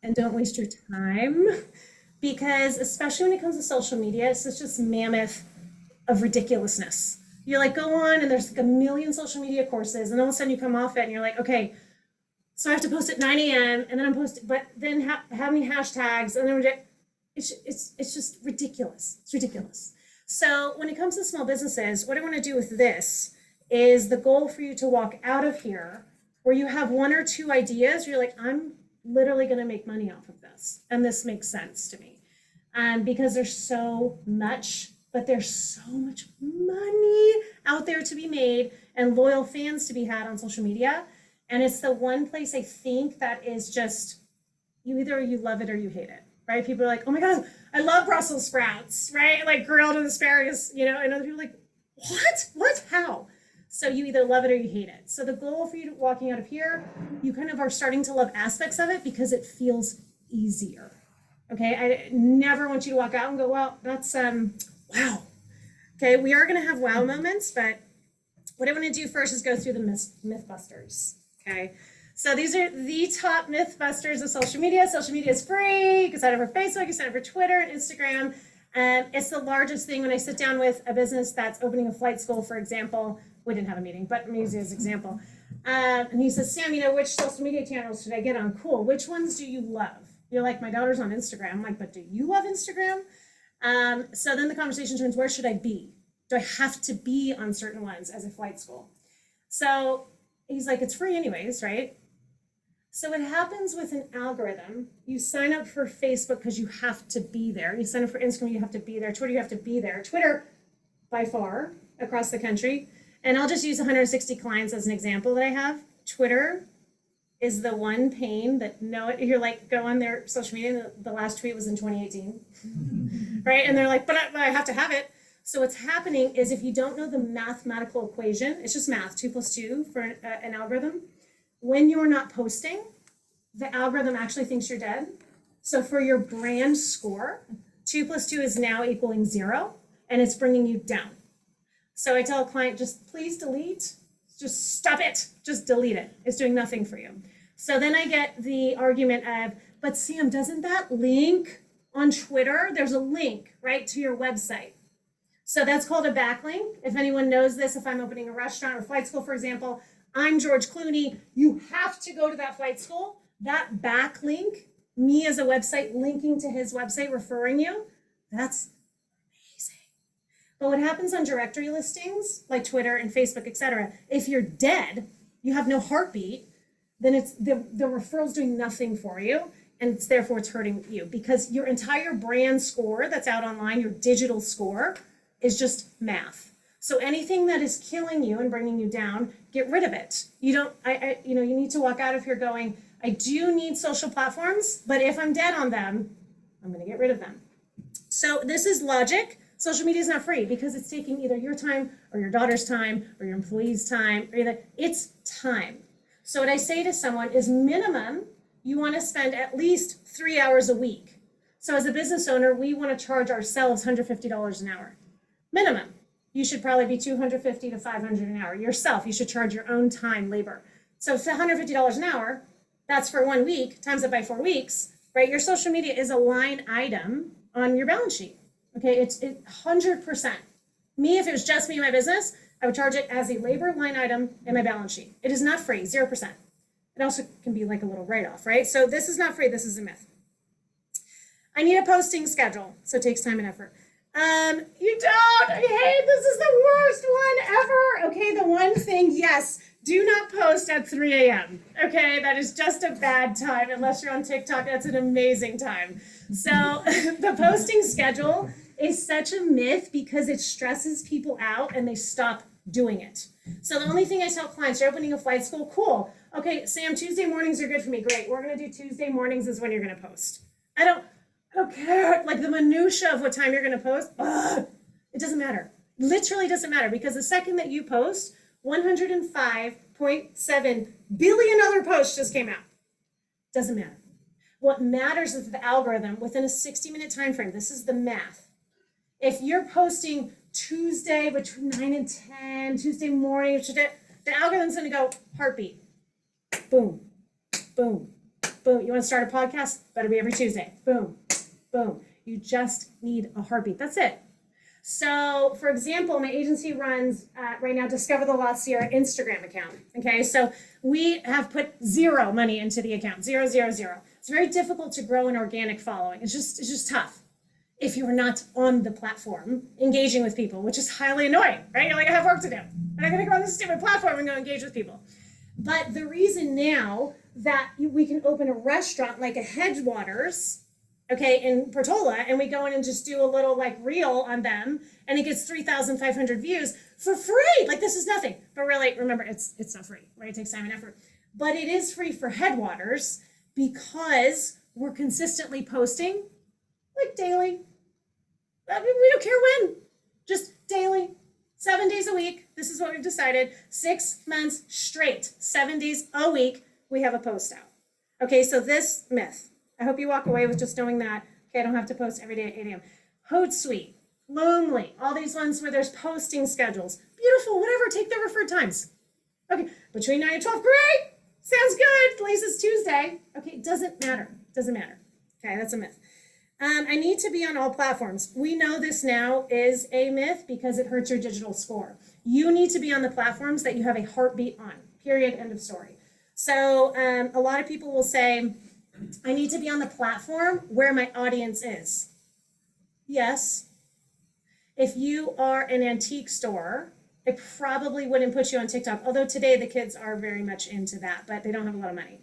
and don't waste your time, because especially when it comes to social media, it's just this mammoth of ridiculousness. You like go on and there's like a million social media courses, and all of a sudden you come off it and you're like, okay, so I have to post at 9 a.m. and then I'm posting, but then how many hashtags, and then it's just ridiculous. It's ridiculous. So when it comes to small businesses, what I want to do with this is the goal for you to walk out of here where you have one or two ideas. You're like, I'm literally going to make money off of this, and this makes sense to me, because there's so much, but there's so much money out there to be made and loyal fans to be had on social media. And it's the one place I think that is just, either you love it or you hate it, right? People are like, oh my God, I love Brussels sprouts, right? Like grilled with asparagus, and other people are like, what, how? So you either love it or you hate it. So the goal for you walking out of here, you kind of are starting to love aspects of it because it feels easier. Okay, I never want you to walk out and go, well, that's, wow. Okay, we are gonna have wow moments, but what I wanna do first is go through the myth busters, okay? So these are the top myth busters of social media. Social media is free. You can sign up for Facebook, you can sign up for Twitter and Instagram. It's the largest thing when I sit down with a business that's opening a flight school, for example. We didn't have a meeting, but I'm using this example. And he says, Sam, which social media channels should I get on? Cool. Which ones do you love? You're like, my daughter's on Instagram. I'm like, but do you love Instagram? So then the conversation turns, where should I be? Do I have to be on certain ones as a flight school? So he's like, it's free anyways, right? So what happens with an algorithm, you sign up for Facebook because you have to be there. You sign up for Instagram, you have to be there. Twitter, you have to be there. Twitter, by far, across the country. And I'll just use 160 clients as an example that I have. Twitter is the one pain that you're like, go on their social media. The last tweet was in 2018, right? And they're like, but I have to have it. So what's happening is if you don't know the mathematical equation, it's just math, 2 + 2 for an algorithm. When you're not posting, the algorithm actually thinks you're dead. So for your brand score, 2 + 2 is now equaling 0, and it's bringing you down. So I tell a client, just please delete, just stop it, just delete it. It's doing nothing for you. So then I get the argument of, but Sam, doesn't that link on Twitter? There's a link, right, to your website. So that's called a backlink. If anyone knows this, if I'm opening a restaurant or flight school, for example, I'm George Clooney, you have to go to that flight school. That backlink, me as a website linking to his website, referring you, that's amazing. But what happens on directory listings like Twitter and Facebook, etc., if you're dead, you have no heartbeat, then it's the referral's doing nothing for you, and therefore it's hurting you because your entire brand score that's out online, your digital score, is just math. So anything that is killing you and bringing you down, get rid of it. You need to walk out of here going, I do need social platforms, but if I'm dead on them, I'm going to get rid of them. So this is logic. Social media is not free because it's taking either your time or your daughter's time or your employee's time, or it's time. So what I say to someone is minimum, you want to spend at least 3 hours a week. So as a business owner, we want to charge ourselves $150 an hour. Minimum. You should probably be $250 to $500 an hour. Yourself, you should charge your own time, labor. So it's $150 an hour, that's for 1 week, times it by 4 weeks, right? Your social media is a line item on your balance sheet. Okay, it's 100%. Me, if it was just me and my business, I would charge it as a labor line item in my balance sheet. It is not free, 0%. It also can be like a little write-off, right? So this is not free, this is a myth. I need a posting schedule, so it takes time and effort. You don't, hey, this is the worst one ever. Okay, the one thing, yes, do not post at 3 a.m. Okay, that is just a bad time. Unless you're on TikTok, that's an amazing time. So the posting schedule is such a myth because it stresses people out and they stop doing it. So the only thing I tell clients, you're opening a flight school, cool. Okay, Sam, Tuesday mornings are good for me. Great, we're gonna do Tuesday mornings is when you're gonna post. I don't care, like the minutia of what time you're gonna post, it doesn't matter. Literally doesn't matter because the second that you post, 105.7 billion other posts just came out. Doesn't matter. What matters is the algorithm within a 60-minute time frame. This is the math. If you're posting Tuesday between 9 and 10, Tuesday morning, the algorithm's gonna go heartbeat. Boom, boom, Boom. You want to start a podcast? Better be every Tuesday. Boom. Boom. You just need a heartbeat. That's it. So, for example, my agency runs right now Discover the Lost Sierra Instagram account. Okay, so we have put zero money into the account. Zero, zero, zero. It's very difficult to grow an organic following. It's just tough if you are not on the platform engaging with people, which is highly annoying, right? You're like, I have work to do. I'm not going to go on this stupid platform and go engage with people. But the reason now that we can open a restaurant like a Headwaters, okay, in Portola, and we go in and just do a little like reel on them, and it gets 3,500 views for free. Like, this is nothing. But really, remember, it's not free, right? It takes time and effort. But it is free for Headwaters because we're consistently posting, like daily. I mean, we don't care when, just daily, 7 days a week. This is what we've decided. 6 months straight, 7 days a week, we have a post out. Okay, so this myth. I hope you walk away with just knowing that, okay, I don't have to post every day at 8 a.m. Hootsuite, Loomly, all these ones where there's posting schedules. Beautiful, whatever, take their referred times. Okay, between 9 and 12, great, sounds good, at least it's Tuesday. Okay, it doesn't matter, Okay, that's a myth. I need to be on all platforms. We know this now is a myth because it hurts your digital score. You need to be on the platforms that you have a heartbeat on, period, end of story. So a lot of people will say, I need to be on the platform where my audience is. Yes. If you are an antique store, I probably wouldn't put you on TikTok, although today the kids are very much into that, but they don't have a lot of money.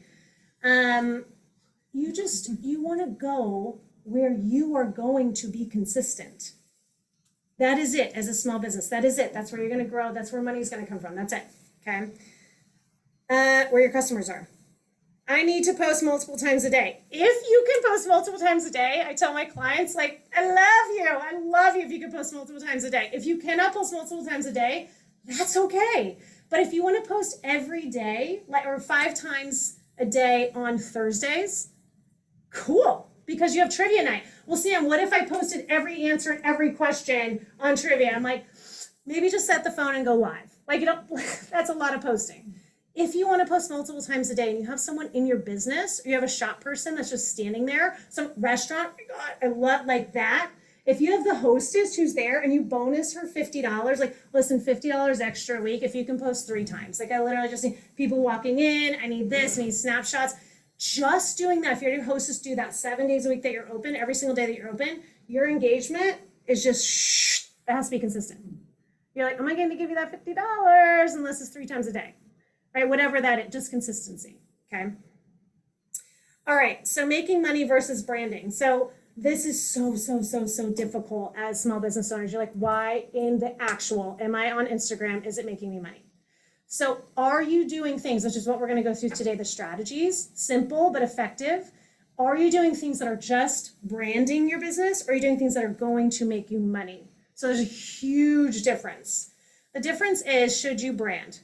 You want to go where you are going to be consistent. That is it as a small business. That is it. That's where you're going to grow. That's where money is going to come from. That's it. Okay. Where your customers are. I need to post multiple times a day. If you can post multiple times a day, I tell my clients, like, I love you if you can post multiple times a day. If you cannot post multiple times a day, that's okay. But if you want to post every day, like, or 5 times a day on Thursdays, cool, because you have trivia night. Well, Sam, what if I posted every answer and every question on trivia? I'm like, maybe just set the phone and go live. Like, that's a lot of posting. If you want to post multiple times a day and you have someone in your business, or you have a shop person that's just standing there, some restaurant, oh my God, I love like that. If you have the hostess who's there and you bonus her $50, like, listen, $50 extra a week if you can post 3 times. Like, I literally just need people walking in, I need this, I need snapshots. Just doing that, if your hostess do that 7 days a week that you're open, every single day that you're open, your engagement is just, it has to be consistent. You're like, am I going to give you that $50 unless it's 3 times a day? Right, whatever that is, just consistency, okay? All right, so making money versus branding. So this is so difficult as small business owners. You're like, why in the actual, am I on Instagram? Is it making me money? So are you doing things, which is what we're gonna go through today, the strategies, simple but effective. Are you doing things that are just branding your business, or are you doing things that are going to make you money? So there's a huge difference. The difference is, should you brand?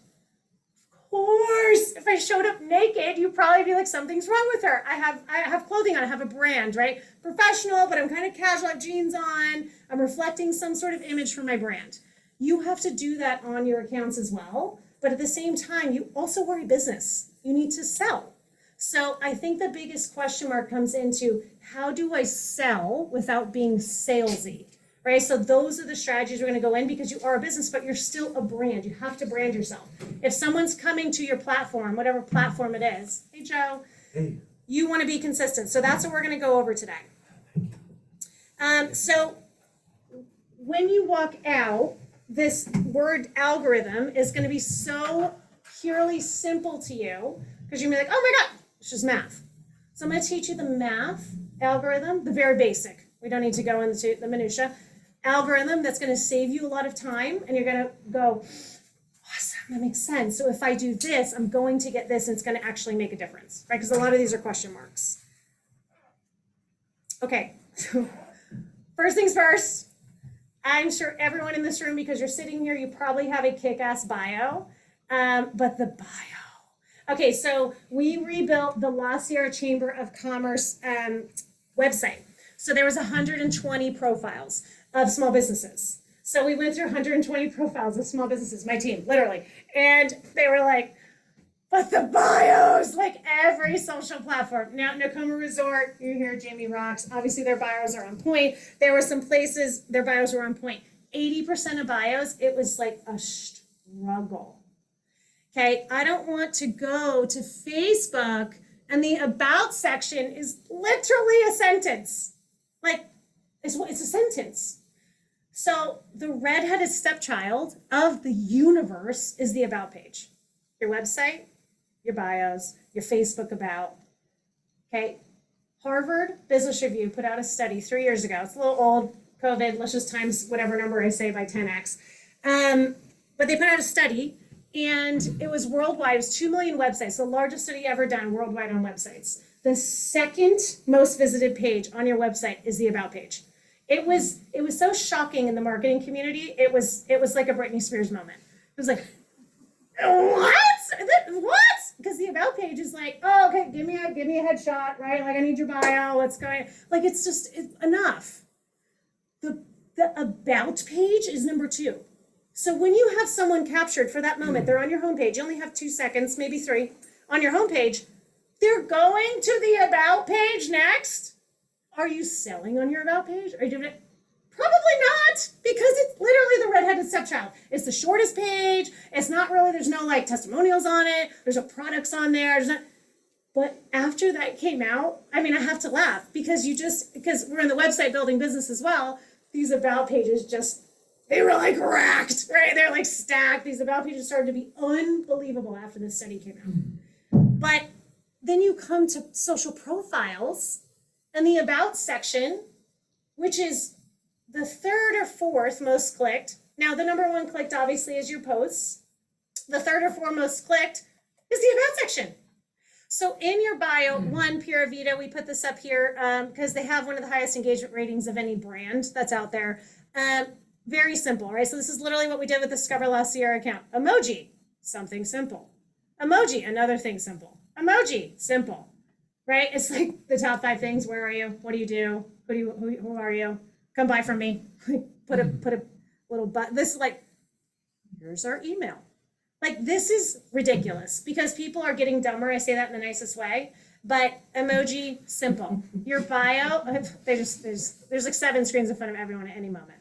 Course, if I showed up naked, you'd probably be like, something's wrong with her. I have clothing on, I have a brand, right? Professional, but I'm kind of casual, I have jeans on, I'm reflecting some sort of image from my brand. You have to do that on your accounts as well, but at the same time, you also are a business. You need to sell. So I think the biggest question mark comes into, how do I sell without being salesy? Right? So those are the strategies we're going to go in, because you are a business, but you're still a brand. You have to brand yourself. If someone's coming to your platform, whatever platform it is, hey, Joe, hey, you want to be consistent. So that's what we're going to go over today. So when you walk out, this word algorithm is going to be so purely simple to you, because you're going to be like, oh my God, it's just math. So I'm going to teach you the math algorithm, the very basic. We don't need to go into the minutia. Algorithm that's going to save you a lot of time, and you're going to go, awesome, that makes sense. So if I do this, I'm going to get this, and it's going to actually make a difference, right? Because a lot of these are question marks. Okay, so first things first, I'm sure everyone in this room, because you're sitting here, you probably have a kick-ass bio, but the bio. Okay, so we rebuilt the La Sierra Chamber of Commerce website. So there was 120 profiles of small businesses. So we went through 120 profiles of small businesses, my team, literally. And they were like, But the bios, like every social platform. Now, Nakoma Resort, you hear Jamie Rocks. Obviously, their bios are on point. There were some places their bios were on point. 80% of bios, it was like a struggle. Okay, I don't want to go to Facebook and the about section is literally a sentence. Like, it's a sentence. So the redheaded stepchild of the universe is the about page. Your website, your bios, your Facebook about. Okay, Harvard Business Review put out a study 3 years ago. It's a little old, COVID, let's just times whatever number I say by 10x. But they put out a study, and it was worldwide. It was 2 million websites, the largest study ever done worldwide on websites. The second most visited page on your website is the about page. It was so shocking in the marketing community. It was like a Britney Spears moment. It was like, what? Because the about page is like, oh, okay, give me a headshot, right? Like, I need your bio. What's going? Like, it's enough. The about page is number 2. So when you have someone captured for that moment, they're on your homepage. You only have 2 seconds, maybe 3, on your homepage. They're going to the about page next. Are you selling on your about page? Are you doing it? Probably not, because it's literally the redheaded stepchild. It's the shortest page. It's not really, there's no like testimonials on it. There's no products on there. But after that came out, I mean, I have to laugh because because we're in the website building business as well. These about pages they were like racked, right? They're like stacked. These about pages started to be unbelievable after this study came out. But then you come to social profiles and the about section, which is the 3rd or 4th most clicked. Now, the number 1 clicked, obviously, is your posts. The 3rd or 4th most clicked is the about section. So in your bio, one, Pura Vida, we put this up here because they have one of the highest engagement ratings of any brand that's out there. Very simple, right? So this is literally what we did with the Discover La Sierra account. Emoji, something simple. Emoji, another thing simple. Emoji, simple, right? It's like the top 5 things. Where are you? What do you do? Who are you? Come buy from me. put a little button. This is like, here's our email. Like, this is ridiculous because people are getting dumber. I say that in the nicest way. But emoji, simple. Your bio, there's like 7 screens in front of everyone at any moment.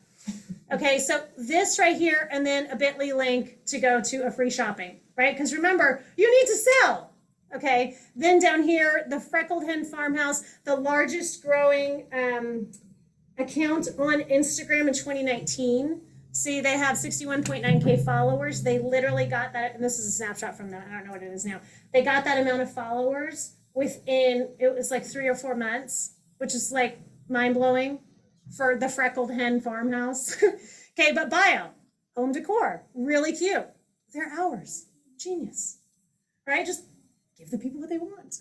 Okay, so this right here, and then a bit.ly link to go to a free shopping, right? Because remember, you need to sell. Okay, then down here, the Freckled Hen Farmhouse, the largest growing account on Instagram in 2019. See, they have 61.9K followers. They literally got that, and this is a snapshot from them. I don't know what it is now. They got that amount of followers within, it was like 3 or 4 months, which is like mind-blowing for the Freckled Hen Farmhouse. Okay, but bio, home decor, really cute. They're ours. Genius, right? Just give the people what they want.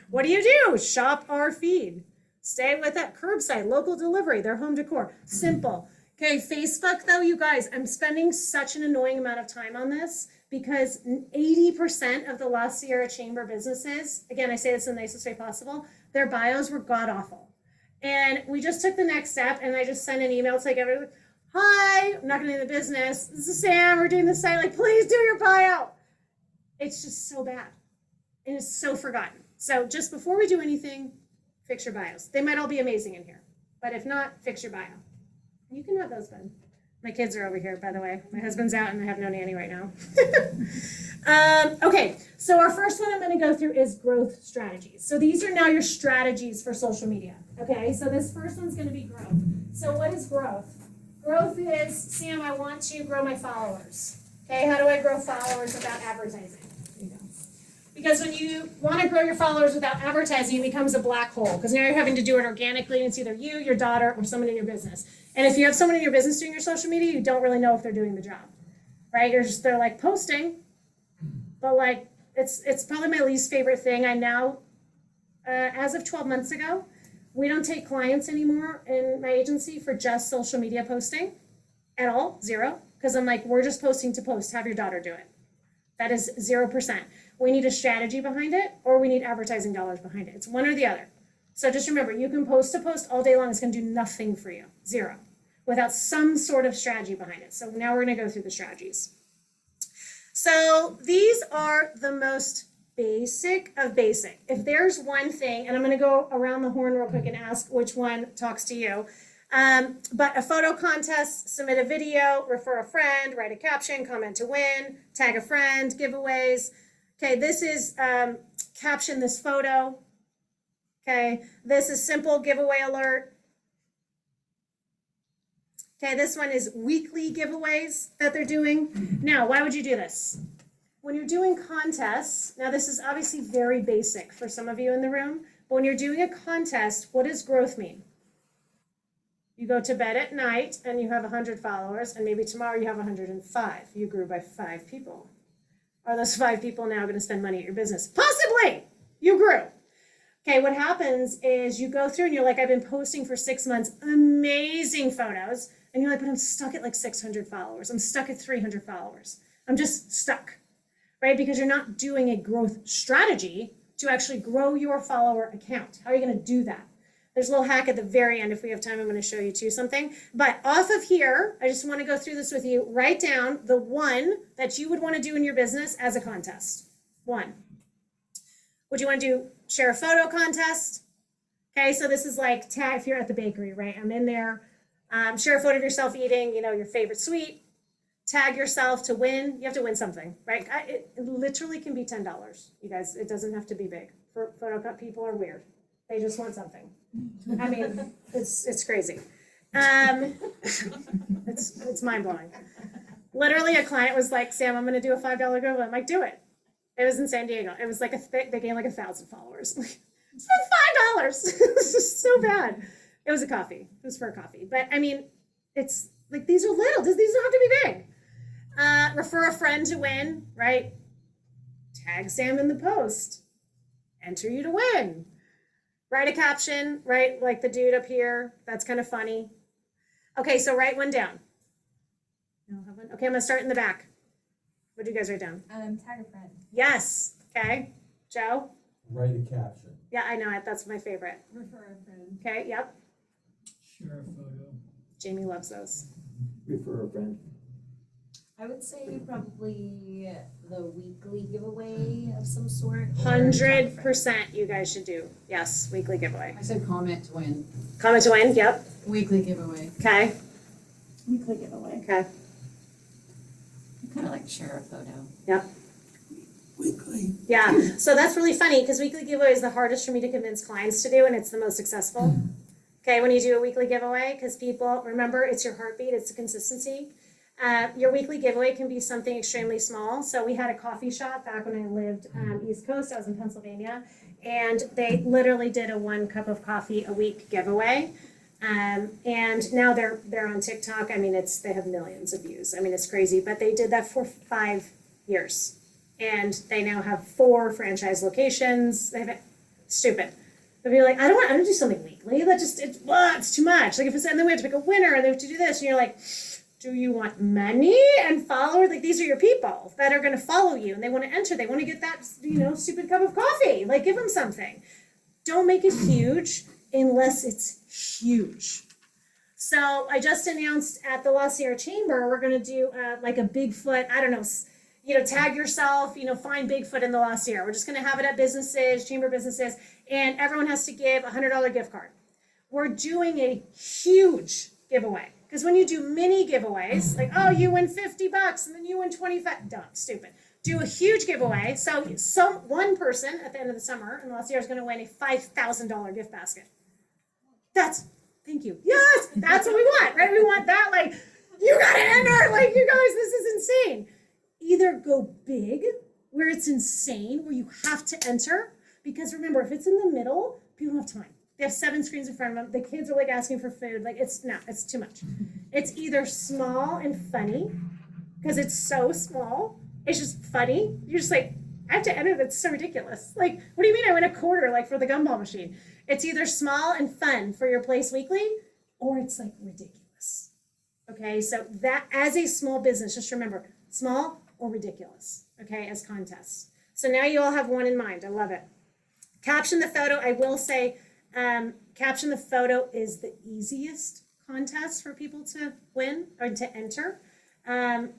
What do? Shop our feed. Stay with that curbside, local delivery, their home decor. Simple. Okay, Facebook though, you guys, I'm spending such an annoying amount of time on this because 80% of the La Sierra Chamber businesses, again, I say this in the nicest way possible, their bios were god awful. And we just took the next step and I just sent an email to like everyone, hi, I'm not gonna name the business. This is Sam, we're doing this site, like please do your bio. It's just so bad. And it's so forgotten. So just before we do anything, fix your bios. They might all be amazing in here, but if not, fix your bio. You can have those, bud. My kids are over here, by the way. My husband's out and I have no nanny right now. Okay, so our first one I'm going to go through is growth strategies. So these are now your strategies for social media. Okay, so this first one's going to be growth. So what is growth? Growth is, Sam, I want to grow my followers. Okay, how do I grow followers without advertising? Because when you want to grow your followers without advertising, it becomes a black hole. Because now you're having to do it organically, and it's either you, your daughter, or someone in your business. And if you have someone in your business doing your social media, you don't really know if they're doing the job, right? They're like posting, but like it's probably my least favorite thing. I now, as of 12 months ago, we don't take clients anymore in my agency for just social media posting at all, 0. Because I'm like, we're just posting to post. Have your daughter do it. That is 0%. We need a strategy behind it, or we need advertising dollars behind it. It's one or the other. So just remember, you can post to post all day long. It's going to do nothing for you, 0, without some sort of strategy behind it. So now we're going to go through the strategies. So these are the most basic of basic. If there's one thing, and I'm going to go around the horn real quick and ask which one talks to you. But a photo contest, submit a video, refer a friend, write a caption, comment to win, tag a friend, giveaways. Okay, this is caption this photo. Okay, this is simple giveaway alert. Okay, this one is weekly giveaways that they're doing. Now, why would you do this? When you're doing contests, now this is obviously very basic for some of you in the room, but when you're doing a contest, what does growth mean? You go to bed at night and you have 100 followers, and maybe tomorrow you have 105. You grew by 5 people. Are those 5 people now going to spend money at your business? Possibly! You grew. Okay, what happens is you go through and you're like, I've been posting for 6 months, amazing photos. And you're like, but I'm stuck at like 600 followers. I'm stuck at 300 followers. I'm just stuck, right? Because you're not doing a growth strategy to actually grow your follower account. How are you going to do that? There's a little hack at the very end. If we have time, I'm going to show you too something. But off of here, I just want to go through this with you. Write down the one that you would want to do in your business as a contest. One. Would you want to do share a photo contest? Okay, so this is like tag if you're at the bakery, right? I'm in there. Share a photo of yourself eating, your favorite sweet. Tag yourself to win. You have to win something, right? It literally can be $10. You guys, it doesn't have to be big. Photo people are weird. They just want something. I mean, it's crazy. It's mind blowing. Literally, a client was like, "Sam, I'm going to do a $5 giveaway." I'm like, "Do it." It was in San Diego. It was like they gained like 1,000 followers. It's for $5. It's just so bad. It was a coffee. It was for a coffee. But I mean, it's like these are little. These don't have to be big. Refer a friend to win, right? Tag Sam in the post. Enter you to win. Write a caption, right? Like the dude up here. That's kind of funny. Okay, so write one down. No, have one. Okay, I'm gonna start in the back. What do you guys write down? Tag a friend. Yes. Okay. Joe? Write a caption. Yeah, I know it. That's my favorite. Refer a friend. Okay, yep. Share a photo. Jamie loves those. Refer a friend. I would say probably the weekly giveaway of some sort. or 100% you guys should do. Yes, weekly giveaway. I said comment to win. Comment to win, yep. Weekly giveaway. Okay, Weekly giveaway. okay, Kind of like share a photo. yep. Weekly. Yeah, so that's really funny because weekly giveaway is the hardest for me to convince clients to do, and it's the most successful. Okay, when you do a weekly giveaway, because people, remember, it's your heartbeat, it's the consistency. Your weekly giveaway can be something extremely small. So we had a coffee shop back when I lived East Coast. I was in Pennsylvania, and they literally did a 1 cup of coffee a week giveaway. And now they're on TikTok. I mean, they have millions of views. I mean, it's crazy. But they did that for 5 years, and they now have 4 franchise locations. They have it stupid. But you're like, I don't want to do something weekly. It's too much. Like and then we have to pick a winner, and they have to do this, and you're like, do you want money and followers? Like, these are your people that are going to follow you, and they want to enter. They want to get that, stupid cup of coffee. Like, give them something. Don't make it huge unless it's huge. So I just announced at the La Sierra Chamber, we're going to do like a Bigfoot, I don't know, tag yourself, find Bigfoot in the La Sierra. We're just going to have it at businesses, chamber businesses, and everyone has to give a $100 gift card. We're doing a huge giveaway. Because when you do mini giveaways, like, oh, you win $50 and then you win 25, dumb, stupid. Do a huge giveaway. So one person at the end of the summer in the last year is going to win a $5,000 gift basket. Thank you. Yes, that's what we want, right? We want that, like, you got to enter. Like, you guys, this is insane. Either go big, where it's insane, where you have to enter. Because remember, if it's in the middle, people don't have time. They have 7 screens in front of them. The kids are like asking for food. Like, it's too much. It's either small and funny, because it's so small. It's just funny. You're just like, I have to enter. That's so ridiculous. Like, what do you mean I win a quarter, like, for the gumball machine? It's either small and fun for your place weekly, or it's like ridiculous. Okay, so that as a small business, just remember, small or ridiculous, okay, as contests. So now you all have one in mind. I love it. Caption the photo. I will say, caption the photo is the easiest contest for people to win or to enter. Now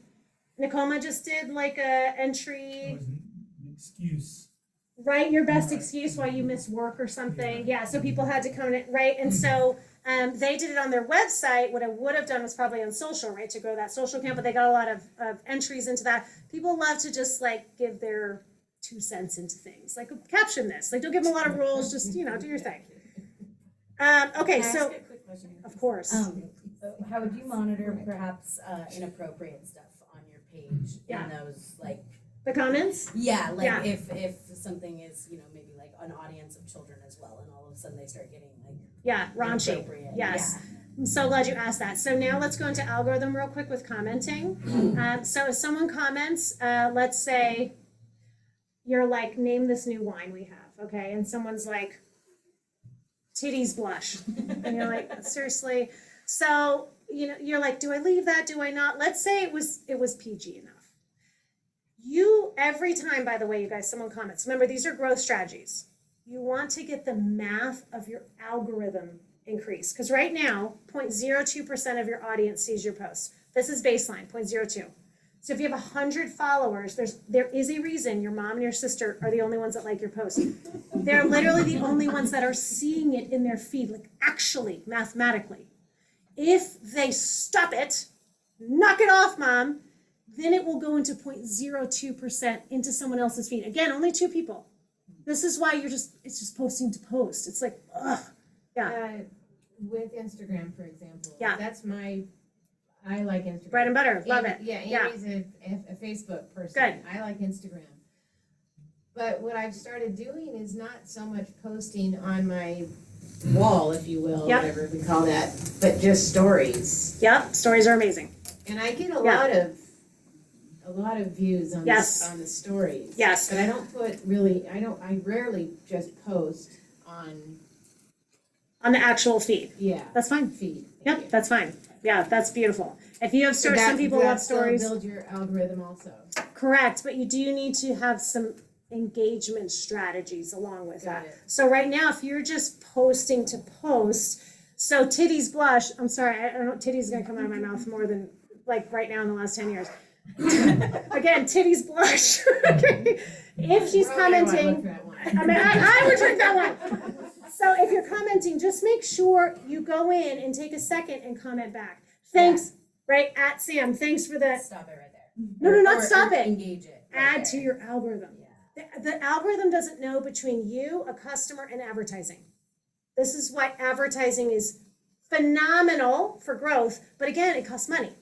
Nicoma just did like a That entry, was an excuse. right? Your best Right. excuse why you missed work or something. Yeah. Yeah, so people had to come in, right? And so they did it on their website. What I would have done was probably on social, right, to grow that social account, but they got a lot of entries into that. People love to just like give their 2 cents into things. Like caption this. Like don't give them a lot of rules, just, you know, do your thing. Okay, Can I so ask a quick question? of course. How would you monitor perhaps inappropriate stuff on your page Yeah. in those like The comments? yeah, like Yeah. if something is, you know, maybe like an audience of children as well and all of a sudden they start getting like Yeah, raunchy. inappropriate. Yes. I'm so glad you asked that. So now let's go into algorithm real quick with commenting. So if someone comments, let's say you're like, name this new wine we have, okay? And someone's like, titties blush. And you're like, seriously? So, you know, you're like, do I leave that? Do I not? Let's say it was PG enough. You, every time, by the way, you guys, someone comments, remember, these are growth strategies. You want to get the math of your algorithm increase. Because right now, 0.02% of your audience sees your posts. This is baseline, 0.02. So if you have 100 followers, there is a reason your mom and your sister are the only ones that like your post. They're literally the only ones that are seeing it in their feed, like actually, mathematically. If they stop it, knock it off, mom, then it will go into 0.02% into someone else's feed. Again, only 2 people. This is why it's just posting to post. It's like, ugh. Yeah. With Instagram, for example. Yeah. I like Instagram. Bread and butter. Love it. Yeah, Yeah. Amy's a Facebook person. Good. I like Instagram. But what I've started doing is not so much posting on my wall, if you will, Yep. whatever we call that, but just stories. Yep. Stories are amazing. And I get a Yeah. lot of views on Yes. on the stories. Yes. But I don't I rarely just post on On the actual feed. That's fine. feed. Yep, that's fine. Yeah, that's beautiful. If you have stories, some people love stories. Build your algorithm also. Correct, but you do need to have some engagement strategies along with Got that. it. So right now, if you're just posting to post, so titties blush, I'm sorry, I don't know, titties is gonna come out of my mouth more than like right now in the last 10 years. Again, titties blush. Okay. If she's We're all gonna wanna commenting, look for that one. I mean, I would drink that one. So if you're commenting, just make sure you go in and take a second and comment back. Thanks, right, at Sam, thanks for the, Stop it right there. no, not Or stop it. Engage it. right Add there. to your algorithm. Yeah. The algorithm doesn't know between you, a customer, and advertising. This is why advertising is phenomenal for growth, but again, it costs money.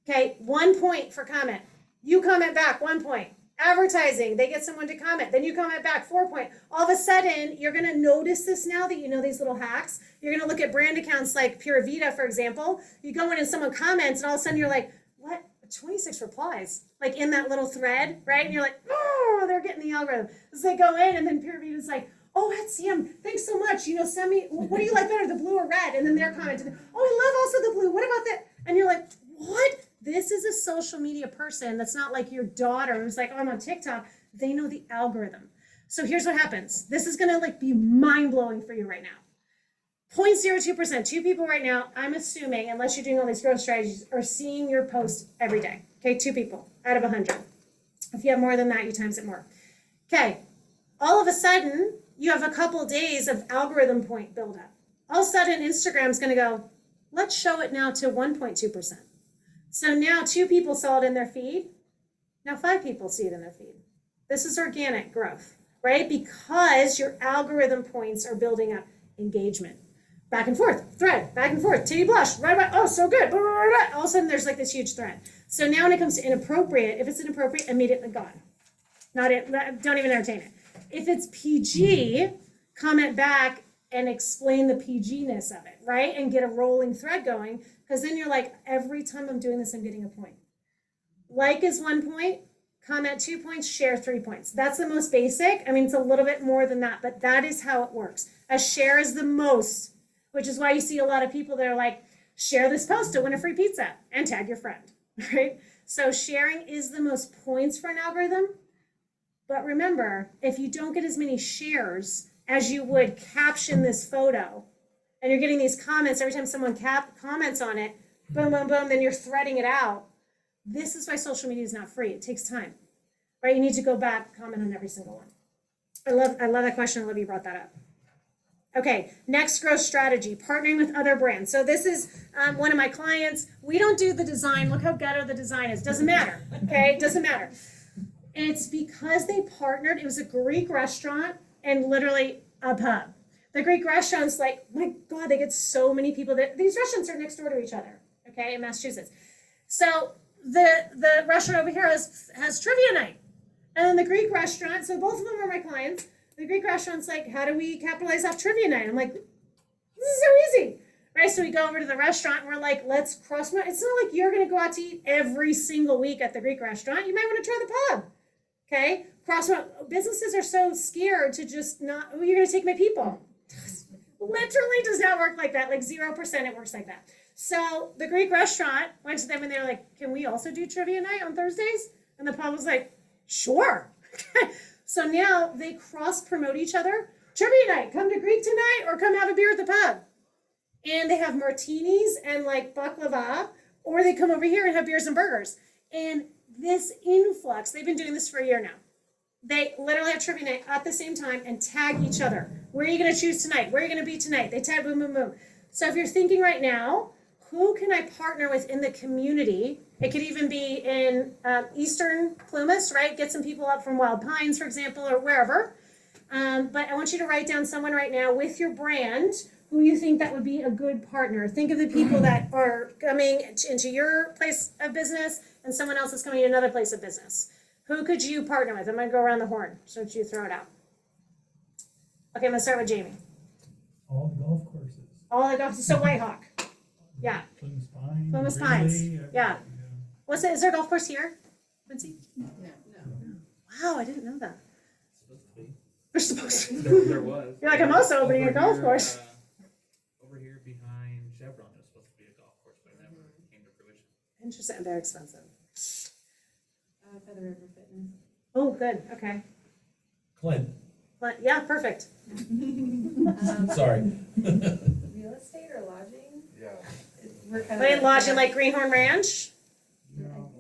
Okay, 1 point for comment. You comment back, 1 point. Advertising, they get someone to comment, then you comment back, 4 point. All of a sudden, you're gonna notice this now that you know these little hacks. You're gonna look at brand accounts like Pura Vida, for example. You go in and someone comments, and all of a sudden you're like, what? 26 replies, like in that little thread, right? And you're like, oh, they're getting the algorithm. So they go in, and then Pura Vida's like, oh, that's Sam, thanks so much. You know, send me, what do you like better, the blue or red? And then they're commenting, oh, I love also the blue. What about that? And you're like, what? This is a social media person that's not like your daughter who's like, oh, I'm on TikTok. They know the algorithm. So here's what happens. This is gonna like be mind-blowing for you right now. 0.02%, 2 people right now, I'm assuming, unless you're doing all these growth strategies, are seeing your post every day. Okay, 2 people out of 100. If you have more than that, you times it more. Okay, all of a sudden, you have a couple days of algorithm point buildup. All of a sudden, Instagram's gonna go, let's show it now to 1.2%. So now 2 people saw it in their feed. Now 5 people see it in their feed. This is organic growth, right? Because your algorithm points are building up engagement. Back and forth, thread, back and forth, titty blush, right, oh, so good. Blah, blah, blah, blah. All of a sudden, there's like this huge thread. So now when it comes to inappropriate, if it's inappropriate, immediately gone. Don't even entertain it. If it's PG, comment back and explain the PG-ness of it, right? And get a rolling thread going, because then you're like, every time I'm doing this, I'm getting a point. Like is 1 point, comment 2 points, share 3 points. That's the most basic. I mean, it's a little bit more than that, but that is how it works. A share is the most, which is why you see a lot of people that are like, share this post to win a free pizza and tag your friend, right? So sharing is the most points for an algorithm. But remember, if you don't get as many shares as you would caption this photo, and you're getting these comments every time someone comments on it, boom, boom, boom, then you're threading it out. This is why social media is not free. It takes time, right? You need to go back, comment on every single one. I love that question. I love you brought that up. Okay, next growth strategy, partnering with other brands. So this is one of my clients. We don't do the design. Look how ghetto the design is. Doesn't matter, okay? Doesn't matter. It's because they partnered. It was a Greek restaurant and literally a pub. The Greek restaurant's like, my God, they get so many people. These restaurants are next door to each other, okay, in Massachusetts. So the restaurant over here has trivia night. And then the Greek restaurant, so both of them are my clients. The Greek restaurant's like, how do we capitalize off trivia night? I'm like, this is so easy, right? So we go over to the restaurant and we're like, let's cross. It's not like you're going to go out to eat every single week at the Greek restaurant. You might want to try the pub, okay? Businesses are so scared to just not, oh, you're going to take my people. Literally does not work like that. Like 0% it works like that. So the Greek restaurant went to them and they're like, can we also do trivia night on Thursdays? And the pub was like, sure. So now they cross-promote each other. Trivia night, come to Greek tonight or come have a beer at the pub. And they have martinis and like baklava, or they come over here and have beers and burgers. And this influx, they've been doing this for a year now. They literally have trivia night at the same time and tag each other. Where are you going to choose tonight? Where are you going to be tonight? They tag boom, boom, boom. So if you're thinking right now, who can I partner with in the community? It could even be in Eastern Plumas, right? Get some people up from Wild Pines, for example, or wherever. But I want you to write down someone right now with your brand who you think that would be a good partner. Think of the people that are coming into your place of business and someone else is coming to another place of business. Who could you partner with? I'm going to go around the horn. So don't you throw it out. Okay, I'm going to start with Jamie. All the golf courses. All the golf. So Whitehawk. Yeah. Plymouth Pines. Plymouth Ridley, Pines. everything, Yeah. What's it? Is there a golf course here, Quincy? No. Wow, I didn't know that. Supposed to be. They're supposed to. There was. You're like, I'm also opening a Over golf here, course. Over here behind Chevron, there's supposed to be a golf course, but it never came to fruition. Interesting. They're expensive. Feather River Fitness. Oh, good. Okay. Clint, But yeah, perfect. sorry. Real estate or lodging? Yeah. We're kind Wait, lodging like Greenhorn Ranch? No.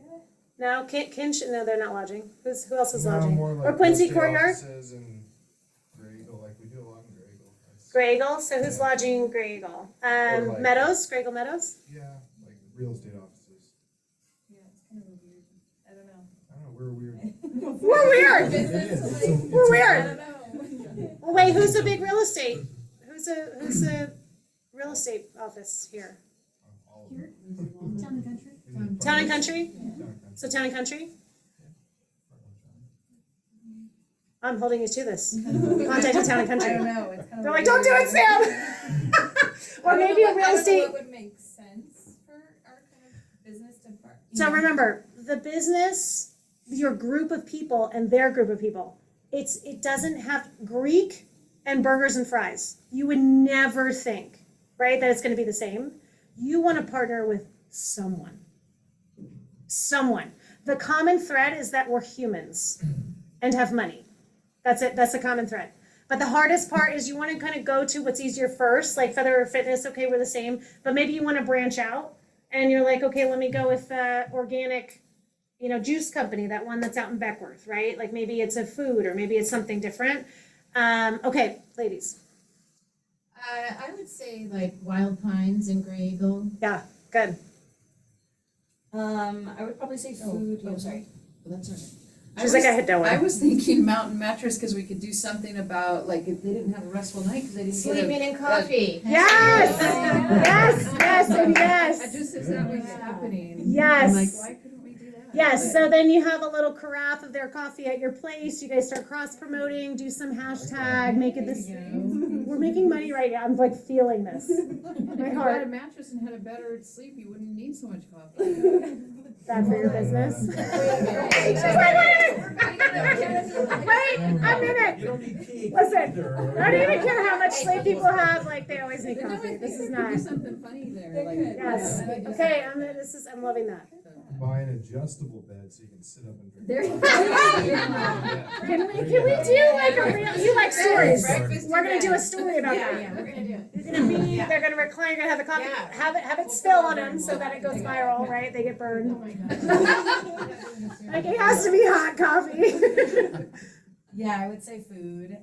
No, Kinch. No, they're not lodging. Who else is No, lodging? more like Or Quincy real estate Courtyard? offices and Grey Eagle, like we do a lot in Grey Eagle. That's- Grey Eagle. So who's Yeah. lodging Grey Eagle? Or like- Meadows. Grey Eagle Meadows. Yeah, like real estate offices. Yeah, it's kind of a weird, I don't know. I don't know, we're weird. We're weird. It is. We're I weird. don't know. Well, wait, who's a big real estate? Who's a real estate office here? All of them. Town and country. Town and Country? Town and country. So Town and Country? I'm holding you to this. Contacted Town and I don't Country. know, it's kind of. They're like, don't do it, Sam! Or maybe a real I don't know estate. what would make sense for our kind of business to partner. So remember, the business, your group of people and their group of people, it doesn't have Greek and burgers and fries. You would never think, right, that it's going to be the same. You want to partner with someone. Someone. The common thread is that we're humans and have money. That's it. That's the common thread. But the hardest part is you want to kind of go to what's easier first, like Feather Fitness. Okay, we're the same. But maybe you want to branch out and you're like, okay, let me go with organic, juice company, that one that's out in Beckworth, right? Like maybe it's a food or maybe it's something different. Okay, ladies. I would say like Wild Pines and Grey Eagle. Yeah, good. I would probably say food. Oh, sorry. Well, that's all right. She's like, I had no I one. was thinking Mountain Mattress because we could do something about, like, if they didn't have a restful night because they didn't get Sleeping in coffee. Yes! Yes, and I yes. just, if that was happening. Yes. I'm like, why couldn't we do that? Yes, so then you have a little carafe of their coffee at your place. You guys start cross-promoting, do some hashtag, make it this. We're making money right now. I'm like feeling this. If My you heart. had a mattress and had a better sleep, you wouldn't need so much coffee. Bad for your business. Wait, Wait a minute. You don't need tea. Listen, either. I don't even care how much sleep people have. Like they always need No, I coffee. think This is there could not. be something funny there. Like, Yes. yeah, Okay. I'm loving that. Buy an adjustable bed so you can sit up and drink. There you coffee. go. Can we do like a real, you like stories? Breakfast We're gonna to do a bed. story about Yeah, that. yeah, we're gonna do it. You're gonna be, Yeah. they're gonna recline, you're gonna have the coffee, Yeah. have it spill on them so that it goes viral, right? They get Oh burned. my God. Like it has to be hot coffee. Yeah, I would say food,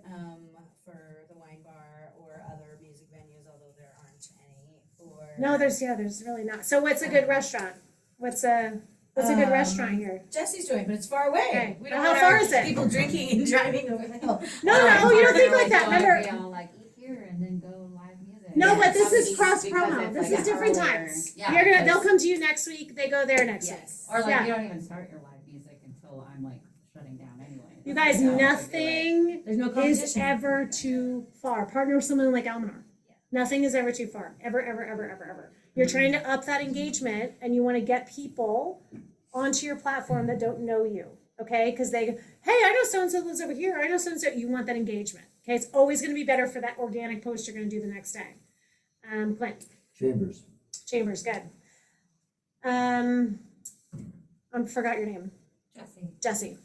for the wine bar or other music venues, although there aren't any, or. No, there's really not. So what's a good restaurant? What's a good restaurant here? Jesse's joint, but it's far away. Okay. We Well, don't how want far our is it? people drinking and driving over the hill. No, you don't think like that. Remember, We all like eat here and then go live music. no, Yeah, but this is Because cross promo. it's This like is different earlier. times. Yeah, You're gonna, they'll because- come to you next week. They go there next week. Yes. Or like Yeah. you don't even start your live music until I'm like shutting down anyway. You guys, Yeah, nothing There's no is competition. ever too far. Partner with someone like Almanar. Nothing is ever too far. Ever, ever, ever, ever, ever. You're trying to up that engagement and you want to get people onto your platform that don't know you. Okay? Because they go, hey, I know so-and-so lives over here. I know so-and-so. You want that engagement. Okay? It's always going to be better for that organic post you're going to do the next day. Clint. Chambers. Chambers, good. I forgot your name. Jesse. Jesse.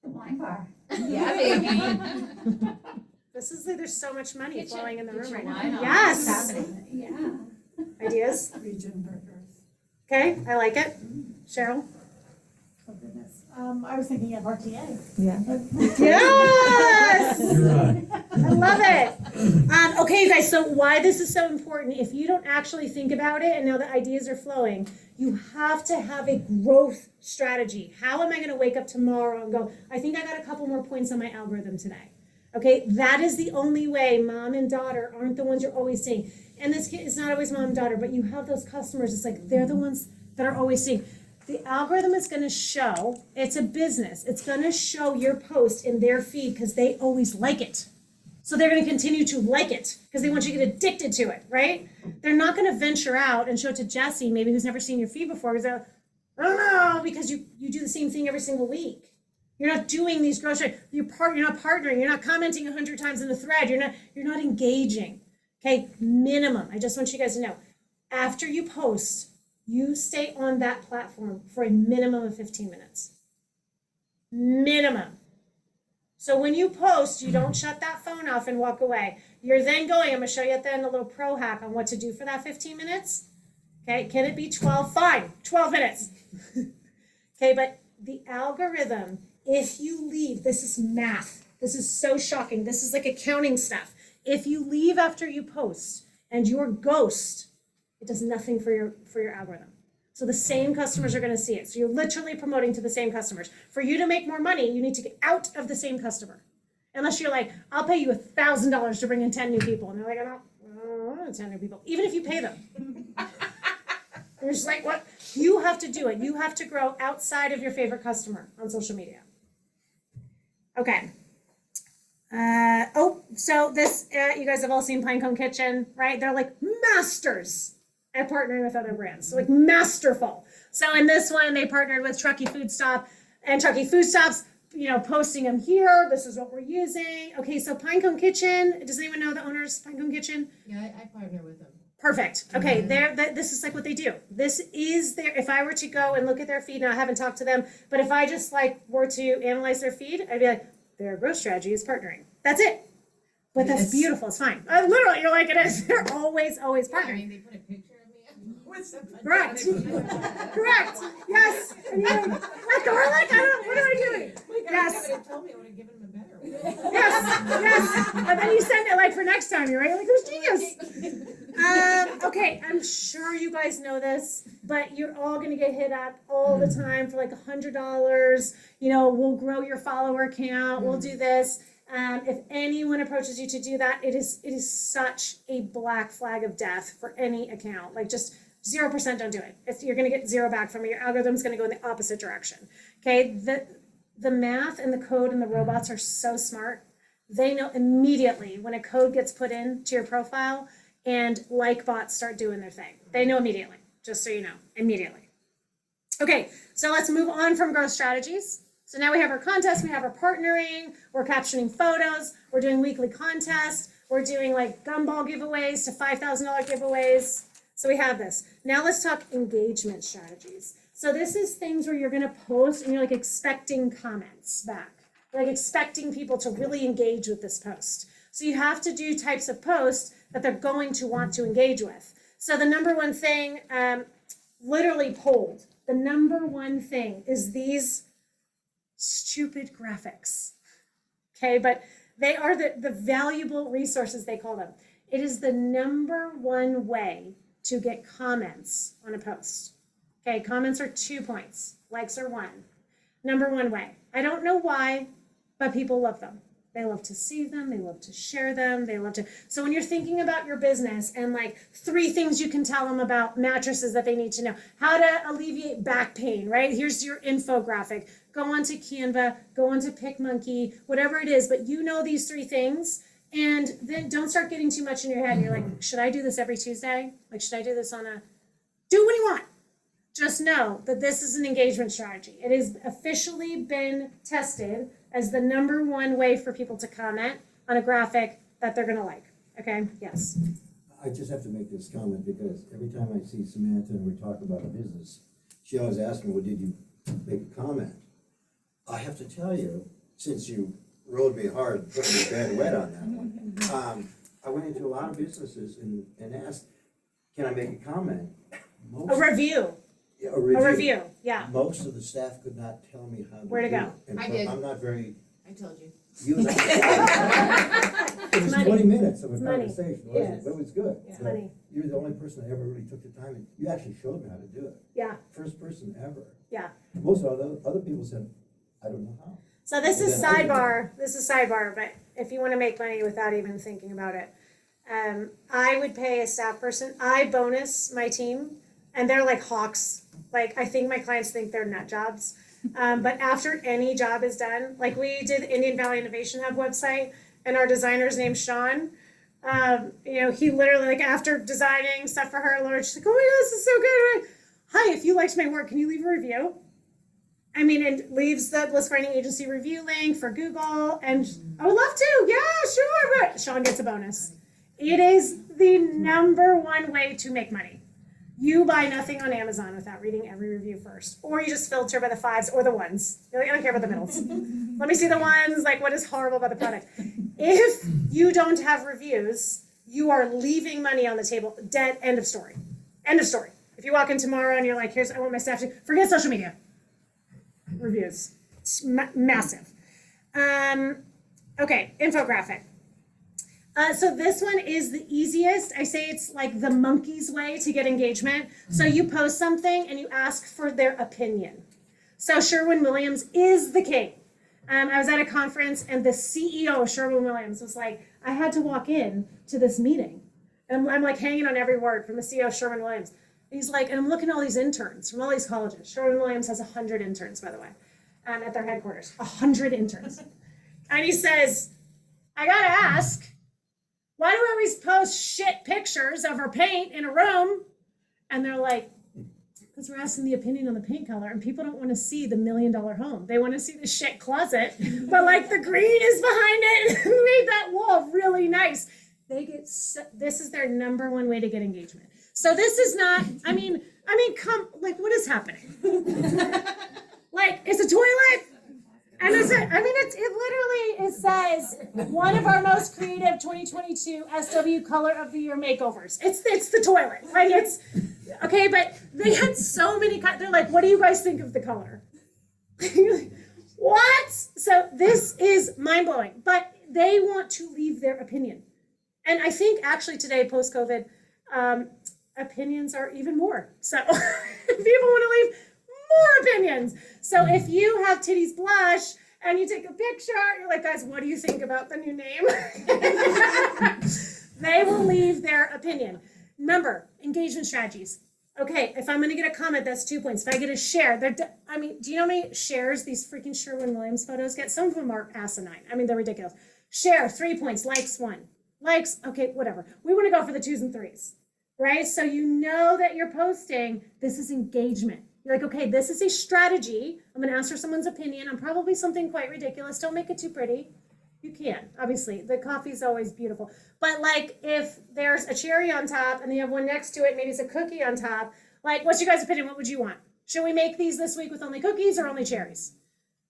The wine bar. Yeah, baby. This is like, there's so much money Get flowing in the your room right wine now. on. Yes. What's happening? Yeah. Ideas? Region burgers. Okay, I like it. Cheryl? Oh goodness. I was thinking of RTA. Yes! You're right. I love it. Okay, you guys, so why this is so important, if you don't actually think about it and now the ideas are flowing, you have to have a growth strategy. How am I going to wake up tomorrow and go, I think I got a couple more points on my algorithm today? Okay, that is the only way. Mom and daughter aren't the ones you're always seeing. And this kid is not always mom and daughter, but you have those customers, it's like they're the ones that are always seeing. The algorithm is going to show, it's a business, it's going to show your post in their feed because they always like it. So they're going to continue to like it because they want you to get addicted to it, right? They're not going to venture out and show it to Jesse, maybe who's never seen your feed before, because they're, I don't know, because you do the same thing every single week. You're not doing these grocery, you're not partnering, you're not commenting 100 times in the thread, you're not engaging. Okay, minimum. I just want you guys to know, after you post, you stay on that platform for a minimum of 15 minutes. Minimum. So when you post, you don't shut that phone off and walk away. You're then going, I'm going to show you at the end a little pro hack on what to do for that 15 minutes. Okay, can it be 12? Fine, 12 minutes. Okay, but the algorithm, if you leave, this is math. This is so shocking. This is like accounting stuff. If you leave after you post and you're ghost, it does nothing for your algorithm. So the same customers are going to see it. So you're literally promoting to the same customers. For you to make more money, you need to get out of the same customer. Unless you're like, I'll pay you $1,000 to bring in 10 new people. And they're like, I don't want 10 new people. Even if you pay them. You're just like, what? You have to do it. You have to grow outside of your favorite customer on social media. Okay. So this, you guys have all seen Pinecone Kitchen, right? They're like masters at partnering with other brands. So like masterful. So in this one, they partnered with Truckee Food Stop, and Truckee Food Stop's, posting them here. This is what we're using. Okay, so Pinecone Kitchen. Does anyone know the owners of Pinecone Kitchen? Yeah, I partner with them. Perfect. Okay, this is like what they do. This is their, if I were to go and look at their feed, now I haven't talked to them, but if I just were to analyze their feed, I'd be like, their growth strategy is partnering. That's it. But that's beautiful. It's fine. Literally, you're like, it is. They're always I partnering. mean, they put a picture of me with somebody. Correct. Correct. Yes. And you're like, what am I doing? Yes. If told me, I would have given them a better one. Yes. But then you send it for next time, you're right? Like, who's genius? Okay, I'm sure you guys know this, but you're all going to get hit up all the time for like $100. We'll grow your follower count. We'll do this. If anyone approaches you to do that, it is such a black flag of death for any account. Like just 0%, don't do it. You're going to get 0 back from it. Your algorithm's going to go in the opposite direction. Okay, the math and the code and the robots are so smart. They know immediately when a code gets put into your profile and like bots start doing their thing. They know immediately, just so you know, immediately. Okay, so let's move on from growth strategies. So now we have our contest, we have our partnering, we're captioning photos, we're doing weekly contests, we're doing like gumball giveaways to $5,000 giveaways. So we have this. Now let's talk engagement strategies. So this is things where you're gonna post and you're like expecting comments back, like expecting people to really engage with this post. So you have to do types of posts that they're going to want to engage with. So the number one thing, literally polled, the number one thing is these stupid graphics. Okay, but they are the valuable resources, they call them. It is the number one way to get comments on a post. Okay, comments are 2 points, likes are 1. Number one way. I don't know why, but people love them. They love to see them, they love to share them, they love to. So when you're thinking about your business and like 3 things you can tell them about mattresses that they need to know, how to alleviate back pain, right? Here's your infographic. Go onto Canva, go onto PicMonkey, whatever it is, but you know these 3 things. And then don't start getting too much in your head. And you're like, should I do this every Tuesday? Like, should I do this on a, do what you want. Just know that this is an engagement strategy. It has officially been tested as the number one way for people to comment on a graphic that they're gonna like. Okay, yes. I just have to make this comment because every time I see Samantha and we talk about a business, she always asks me, well, did you make a comment? I have to tell you, since you rode me hard, putting me bad wet on that one, I went into a lot of businesses and asked, can I make a comment? A review. Yeah, A review, yeah. Most of the staff could not tell me how to Where to do go. it. And I so did. I'm not very. I told you. It was money. 20 minutes of a It's money. conversation, wasn't Yes. it? But it was good. It's So money. You're the only person that ever really took the time, and you actually showed me how to do it. Yeah, First person ever. yeah. Most of the other people said, I don't know how. So this is Well, then sidebar, but if you want to make money without even thinking about it, I would pay a staff person, I bonus my team, and they're like hawks. Like, I think my clients think they're nut jobs. But after any job is done, like we did the Indian Valley Innovation Hub website, and our designer's named Sean. He literally, like, after designing stuff for her, Laura, she's like, oh my God, this is so good. I'm like, hi, if you liked my work, can you leave a review? I mean, and leaves the Bliss Branding Agency review link for Google, and I would love to, yeah, sure, but Sean gets a bonus. It is the number one way to make money. You buy nothing on Amazon without reading every review first, or you just filter by the 5s or the 1s. You're like, I don't care about the middles. Let me see the 1s, like what is horrible about the product. If you don't have reviews, you are leaving money on the table. Dead, end of story. End of story. If you walk in tomorrow and you're like, I want my staff to, forget social media. Reviews. It's massive. Okay, infographic. So this one is the easiest. I say it's like the monkey's way to get engagement. So you post something and you ask for their opinion. So Sherwin-Williams is the king. I was at a conference and the CEO of Sherwin-Williams was like, I had to walk in to this meeting. And I'm like hanging on every word from the CEO of Sherwin-Williams. He's like, and I'm looking at all these interns from all these colleges. Sherwin-Williams has 100 interns, by the way, at their headquarters. 100 interns. And he says, I gotta ask, why do we always post shit pictures of our paint in a room? And they're like, because we're asking the opinion on the paint color, and people don't want to see the $1 million home. They want to see the shit closet, but like the green is behind it and made that wall really nice. This is their number one way to get engagement. So this is not, I mean, what is happening? Like, it's a toilet? And it says, one of our most creative 2022 SW Color of the Year makeovers. It's the toilet. Like, it's, okay, but they had so many, they're like, what do you guys think of the color? What? So this is mind-blowing, but they want to leave their opinion. And I think actually today, post-COVID, opinions are even more. So people want to leave more opinions. So if you have Titties Blush and you take a picture, you're like, guys, what do you think about the new name? They will leave their opinion. Remember, engagement strategies. Okay, if I'm going to get a comment, that's 2 points. If I get a share, do you know how many shares these freaking Sherwin-Williams photos get? Some of them are asinine. I mean, they're ridiculous. Share, 3 points. Likes, 1. Likes, okay, whatever. We want to go for the 2s and 3s, right? So you know that you're posting, this is engagement. You're like, okay, this is a strategy. I'm going to ask for someone's opinion on probably something quite ridiculous. Don't make it too pretty. You can, obviously. The coffee's always beautiful. But like if there's a cherry on top and you have one next to it, maybe it's a cookie on top, like what's your guys' opinion? What would you want? Should we make these this week with only cookies or only cherries?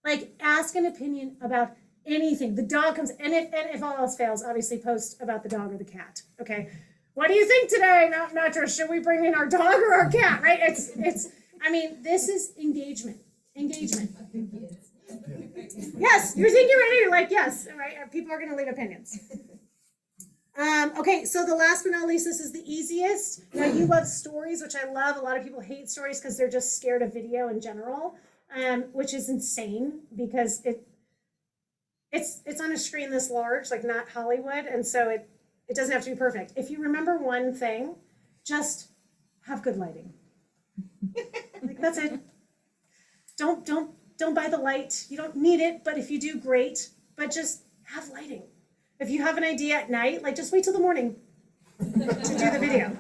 Like, ask an opinion about anything. The dog comes, and if all else fails, obviously post about the dog or the cat. Okay, what do you think today, Mattress? Should we bring in our dog or our cat? Right? It's. I mean, this is engagement. Engagement. Yes, you think you're ready. You're like, yes. All right. People are going to leave opinions. Okay, so the last but not least, this is the easiest. Now, you love stories, which I love. A lot of people hate stories because they're just scared of video in general, which is insane because it's on a screen this large, like not Hollywood, and so it doesn't have to be perfect. If you remember one thing, just have good lighting. Like, that's it. Don't buy the light. You don't need it, but if you do, great. But just have lighting. If you have an idea at night, like, just wait till the morning to do the video.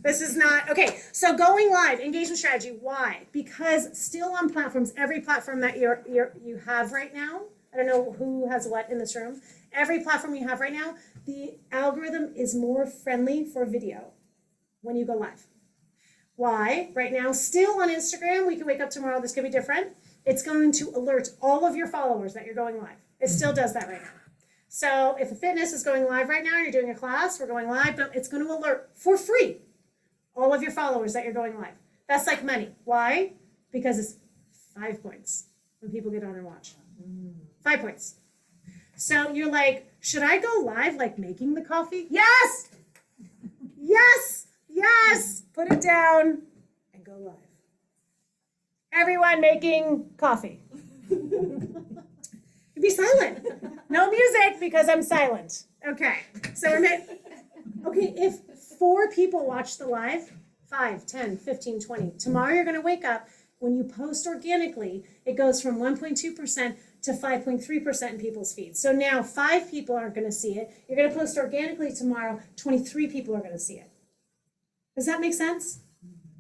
This is not, okay, so going live, engagement strategy, why? Because still on platforms, every platform that you have right now, I don't know who has what in this room, every platform you have right now, the algorithm is more friendly for video when you go live. Why? Right now, still on Instagram, we can wake up tomorrow, this could be different. It's going to alert all of your followers that you're going live. It still does that right now. So if a fitness is going live right now, you're doing a class, we're going live, but it's going to alert for free all of your followers that you're going live. That's like money. Why? Because it's 5 points when people get on and watch. 5 points. So you're like, should I go live like making the coffee? Yes! Yes! Yes! Put it down and go live. Everyone making coffee. Be silent. No music because I'm silent. Okay. So okay, if 4 people watch the live, 5, 10, 15, 20. Tomorrow you're going to wake up. When you post organically, it goes from 1.2% to 5.3% in people's feeds. So now 5 people aren't going to see it. You're going to post organically tomorrow. 23 people are going to see it. Does that make sense?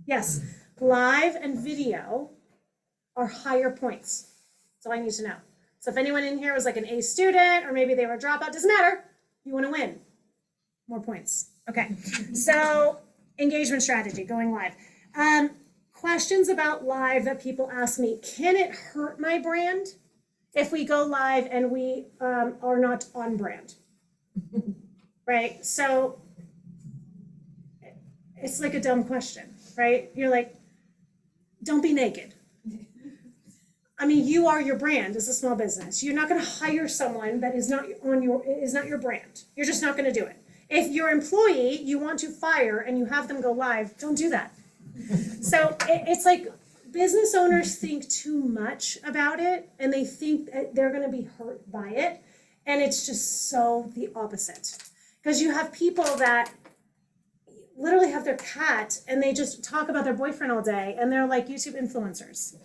Yes. Live and video are higher points. That's all I need to know. So if anyone in here was like an A student, or maybe they were a dropout, doesn't matter. You want to win. More points. Okay. So engagement strategy, going live. Questions about live that people ask me. Can it hurt my brand if we go live and we are not on brand? Right? So it's like a dumb question, right? You're like, don't be naked. I mean, you are your brand as a small business. You're not going to hire someone that is not your brand. You're just not going to do it. If your employee you want to fire and you have them go live, don't do that. So it's like business owners think too much about it, and they think that they're going to be hurt by it, and it's just so the opposite. Because you have people that literally have their cat and they just talk about their boyfriend all day, and they're like YouTube influencers.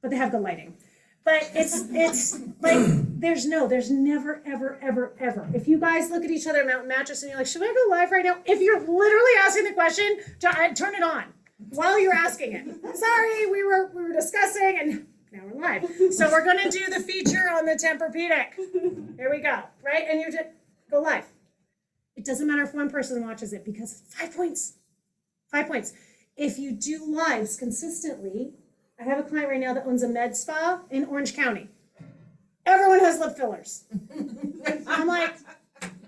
But they have good lighting. But it's like, there's never, ever, ever, ever. If you guys look at each other at Mountain Mattress and you're like, should I go live right now? If you're literally asking the question, turn it on while you're asking it. Sorry, we were discussing and now we're live. So we're gonna do the feature on the Tempur-Pedic. Here we go, right? And you just go live. It doesn't matter if one person watches it because 5 points. 5 points. If you do lives consistently, I have a client right now that owns a med spa in Orange County. Everyone has lip fillers. I'm like,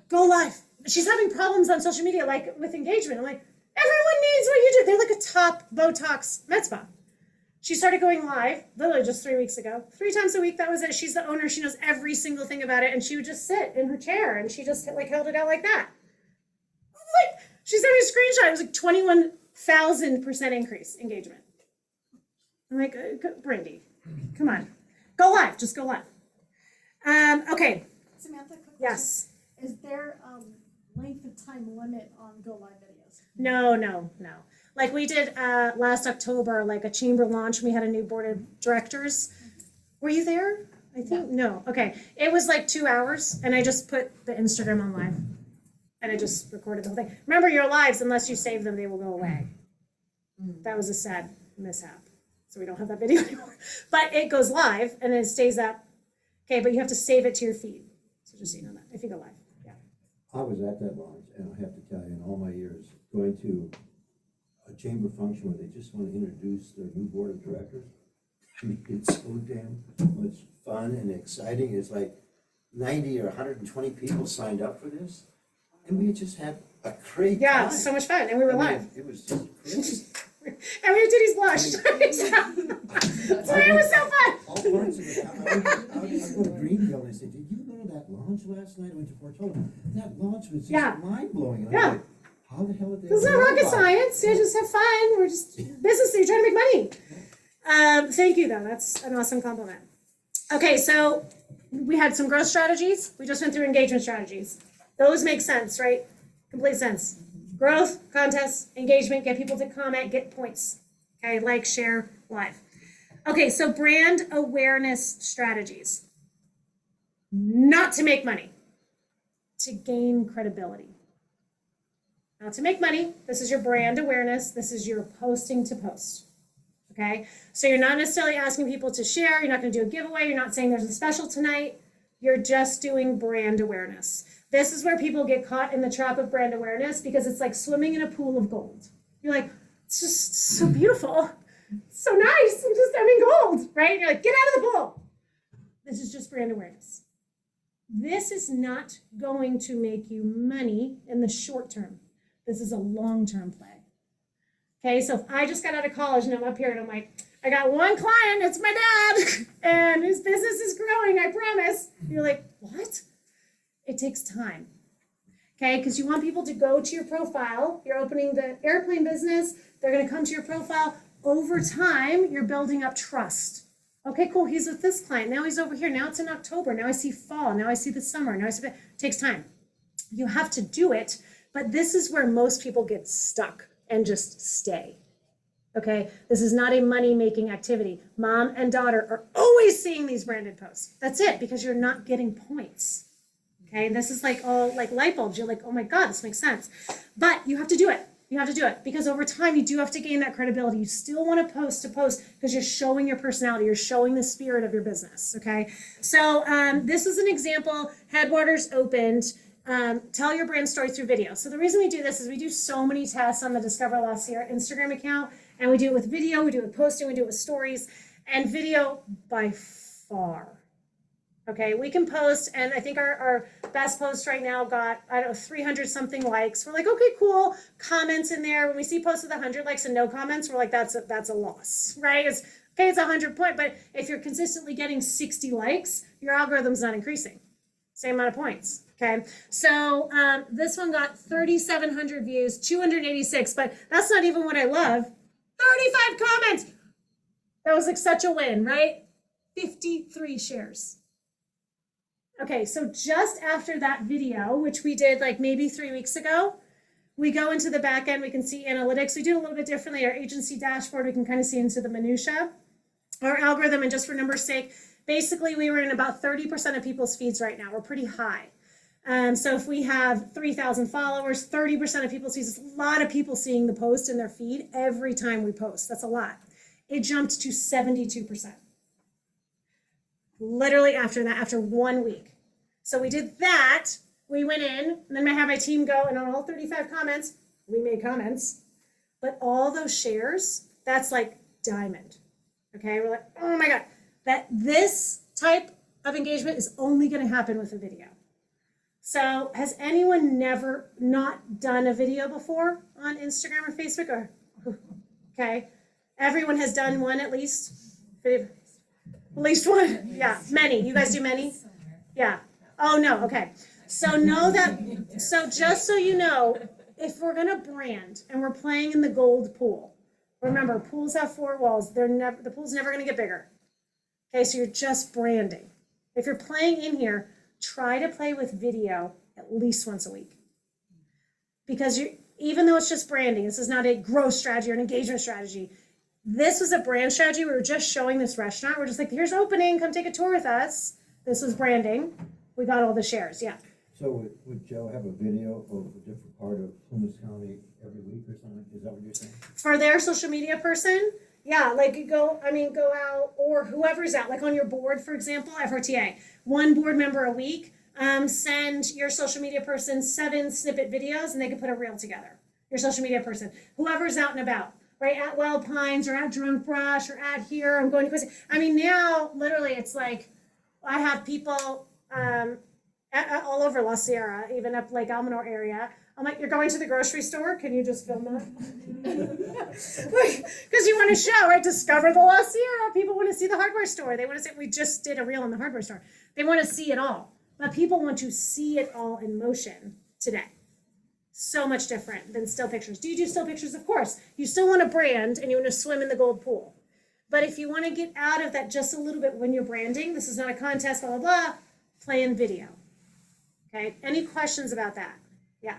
go live. She's having problems on social media, like with engagement. I'm like, everyone needs what you do. They're like a top Botox med spa. She started going live, literally just 3 weeks ago. 3 times a week, that was it. She's the owner. She knows every single thing about it. And she would just sit in her chair and she just like held it out like that. Like, she sent me a screenshot. It was like 21,000% increase engagement. I'm like, Brandy, come on. Go live. Just go live. Okay. Samantha, quick question. Yes. Is there length of time limit on go live videos? No. Like we did last October, like a chamber launch. We had a new board of directors. Were you there? I think, no. Okay. It was like 2 hours and I just put the Instagram on live and I just recorded the whole thing. Remember, your lives, unless you save them, they will go away. That was a sad mishap. So we don't have that video anymore. But it goes live and it stays up. Okay, but you have to save it to your feed. So just so you know that, if you go live. Yeah. I was at that launch, and I have to tell you, in all my years going to a chamber function where they just wanna introduce their new board of directors. I mean, it's so damn much fun and exciting. It's like 90 or 120 people signed up for this. And we just had a great Yeah, time. so much fun, and we were I mean, live. It was just crazy. And we had titties blushed. So it was so fun. All parts of the town. I go to Greenville and I said, did you go to that launch last night? I went to Portola. That launch was just Yeah. mind blowing. And Yeah. I'm like, how the hell did they? This is not know rocket about it? science. You just have fun. We're just business. You're trying to make money. Thank you, though. That's an awesome compliment. Okay, so we had some growth strategies. We just went through engagement strategies. Those make sense, right? Complete sense. Growth, contests, engagement, get people to comment, get points. Okay, like, share, live. Okay, so brand awareness strategies. Not to make money, to gain credibility. Not to make money. This is your brand awareness. This is your posting to post. Okay, so you're not necessarily asking people to share. You're not going to do a giveaway. You're not saying there's a special tonight. You're just doing brand awareness. This is where people get caught in the trap of brand awareness because it's like swimming in a pool of gold. You're like, it's just so beautiful. It's so nice. I'm in gold, right? And you're like, get out of the pool. This is just brand awareness. This is not going to make you money in the short term. This is a long-term play. Okay, so if I just got out of college and I'm up here and I'm like, I got one client, it's my dad, and his business is growing, I promise. You're like, what? It takes time. Okay, because you want people to go to your profile. You're opening the airplane business. They're going to come to your profile. Over time, you're building up trust. Okay, cool. He's with this client. Now he's over here. Now it's in October. Now I see fall. Now I see the summer. Now I see it takes time. You have to do it, but this is where most people get stuck and just stay. Okay, this is not a money-making activity. Mom and daughter are always seeing these branded posts. That's it, because you're not getting points. Okay, this is like all like light bulbs. You're like, oh my God, this makes sense. But you have to do it. You have to do it because over time you do have to gain that credibility. You still want to post because you're showing your personality. You're showing the spirit of your business. Okay, so this is an example. Headwaters opened. Tell your brand story through video. So the reason we do this is we do so many tests on the Discover Last Year Instagram account, and we do it with video, we do it with posting, we do it with stories, and video by far. Okay, we can post, and I think our best post right now got, 300 something likes. We're like, okay, cool. Comments in there. When we see posts with 100 likes and no comments, we're like, that's a loss, right? It's 100 point, but if you're consistently getting 60 likes, your algorithm's not increasing. Same amount of points, okay? So this one got 3,700 views, 286, but that's not even what I love. 35 comments. That was like such a win, right? 53 shares. Okay, so just after that video, which we did like maybe 3 weeks ago, we go into the back end, we can see analytics. We do it a little bit differently. Our agency dashboard, we can kind of see into the minutia. Our algorithm, and just for numbers' sake, basically we were in about 30% of people's feeds right now. We're pretty high. So if we have 3,000 followers, 30% of people's feeds, it's a lot of people seeing the post in their feed every time we post. That's a lot. It jumped to 72%. Literally after that, after 1 week. So we did that. We went in, and then I had my team go, and on all 35 comments, we made comments. But all those shares, that's like diamond. Okay, we're like, oh my God. This type of engagement is only going to happen with a video. So has anyone never not done a video before on Instagram or Facebook? Or okay, everyone has done one at least. At least one. Yeah, many. You guys do many? Yeah. Oh no. Okay. So know that. So just so you know, if we're gonna brand and we're playing in the gold pool, remember pools have 4 walls. The pool's never gonna get bigger. Okay, so you're just branding. If you're playing in here, try to play with video at least once a week. Because even though it's just branding, this is not a growth strategy or an engagement strategy. This was a brand strategy. We were just showing this restaurant. We're just like, here's opening, come take a tour with us. This was branding. We got all the shares, yeah. So would Joe have a video of a different part of Plymouth County every week or something? Is that what you're saying? For their social media person, yeah, like go out, or whoever's out, like on your board, for example, FRTA, 1 board member a week, send your social media person 7 snippet videos and they can put a reel together. your social media person, whoever's out and about, right? At Wild Pines or at Drunk Brush or at here, I'm going to Quincy. I mean, now literally it's like I have people all over La Sierra, even up Lake Almanor area. I'm like, you're going to the grocery store? Can you just film that? Because you want to show, right? Discover the La Sierra. People want to see the hardware store. They want to see, we just did a reel in the hardware store. They want to see it all. But people want to see it all in motion today. So much different than still pictures. Do you do still pictures? Of course. You still want to brand and you want to swim in the gold pool. But if you want to get out of that just a little bit when you're branding, this is not a contest, blah, blah, blah, play in video. Okay, any questions about that? Yeah.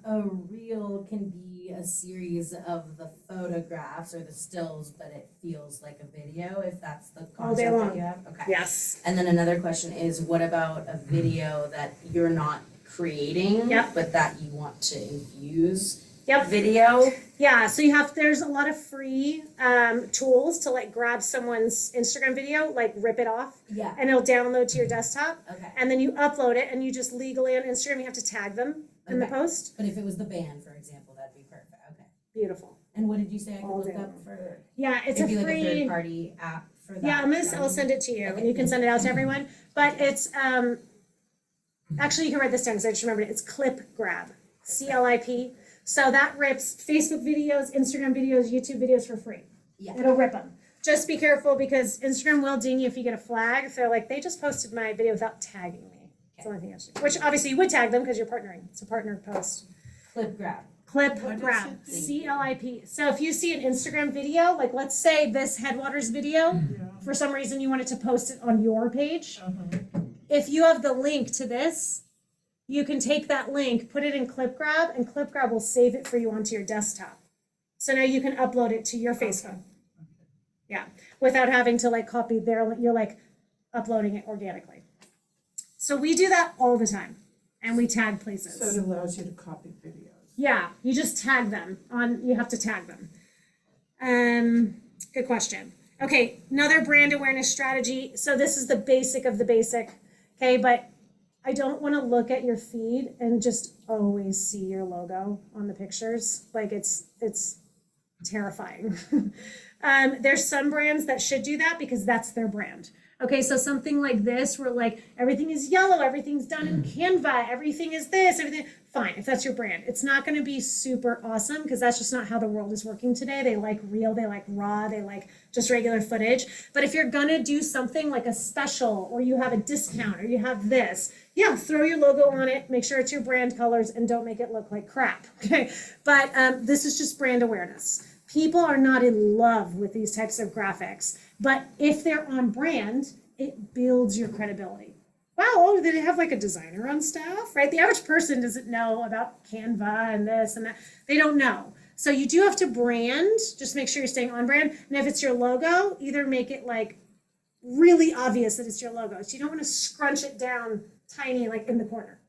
A reel can be a series of the photographs or the stills, but it feels like a video if that's the All day concept long. that you have. Okay. Yes. And then another question is, what about a video that you're not creating, Yep. but that you want to infuse Yep. video? Yeah, so there's a lot of free tools to like grab someone's Instagram video, like rip it off, Yeah. and it'll download to your desktop, Okay. and then you upload it, and you just legally on Instagram, you have to tag them in the Okay. post. But if it was the band, for example, that'd be perfect. Okay. Beautiful. And what did you say I could All look day up long. for? Yeah, it's It'd a be like a free. third-party app for that. Yeah, I'll send it to you, and you can send it out to everyone. But it's actually you can write this down because I just remembered it. It's Clip Grab, CLIP. So that rips Facebook videos, Instagram videos, YouTube videos for free. Yeah. It'll rip them. Just be careful because Instagram will ding you if you get a flag. If they're like, they just posted my video without tagging me. That's the only thing I should do. Which obviously you would tag them because you're partnering. It's a partnered post. Clip Grab. Clip What does Grab, it do? CLIP. So if you see an Instagram video, like let's say this Headwaters video, for some reason you wanted to post it on your page. If you have the link to this, you can take that link, put it in Clip Grab, and Clip Grab will save it for you onto your desktop. So now you can upload it to your Facebook. Yeah, without having to like copy their, you're like uploading it organically. So we do that all the time, and we tag places. So it allows you to copy videos. Yeah, you just tag them you have to tag them. Good question. Okay, another brand awareness strategy. So this is the basic of the basic, okay, but I don't want to look at your feed and just always see your logo on the pictures. Like it's terrifying. There's some brands that should do that because that's their brand. Okay, so something like this where like everything is yellow, everything's done in Canva, everything is this, everything, fine, if that's your brand. It's not gonna be super awesome because that's just not how the world is working today. They like real, they like raw, they like just regular footage. But if you're gonna do something like a special or you have a discount or you have this, yeah, throw your logo on it, make sure it's your brand colors and don't make it look like crap, okay? But this is just brand awareness. People are not in love with these types of graphics, but if they're on brand, it builds your credibility. Wow, oh, they have like a designer on staff, right? The average person doesn't know about Canva and this and that. They don't know. So you do have to brand, just make sure you're staying on brand. And if it's your logo, either make it like really obvious that it's your logo. So you don't want to scrunch it down tiny like in the corner.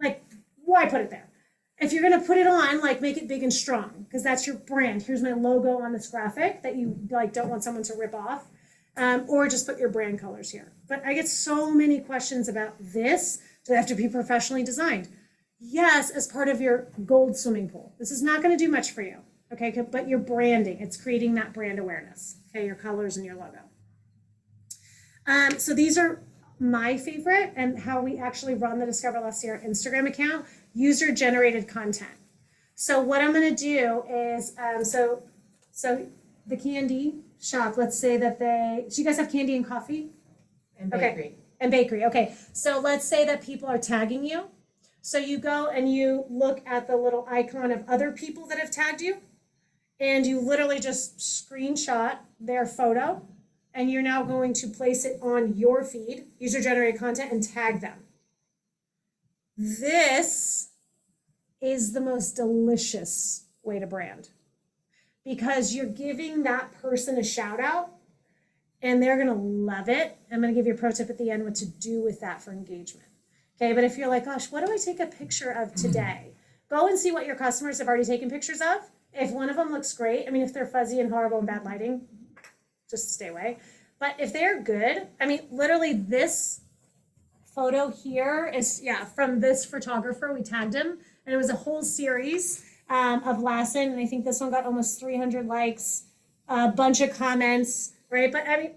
Like, why put it there? If you're gonna put it on, like make it big and strong because that's your brand. Here's my logo on this graphic that you like don't want someone to rip off, or just put your brand colors here. But I get so many questions about this. Do they have to be professionally designed? Yes, as part of your gold swimming pool. This is not gonna do much for you, okay? But your branding, it's creating that brand awareness, okay? Your colors and your logo. So these are my favorite and how we actually run the Discover La Sierra Instagram account. User-generated content. So what I'm going to do is, so the candy shop, let's say that so you guys have candy and coffee? And Okay. bakery. And bakery, okay. So let's say that people are tagging you. So you go and you look at the little icon of other people that have tagged you, and you literally just screenshot their photo, and you're now going to place it on your feed, user-generated content, and tag them. This is the most delicious way to brand because you're giving that person a shout out and they're going to love it. I'm going to give you a pro tip at the end what to do with that for engagement. Okay, but if you're like, gosh, what do I take a picture of today? Go and see what your customers have already taken pictures of. If one of them looks great, I mean, if they're fuzzy and horrible and bad lighting, just stay away. But if they're good, I mean, literally this photo here is, from this photographer. We tagged him, and it was a whole series. of Lassen, and I think this one got almost 300 likes, a bunch of comments, right? But I mean,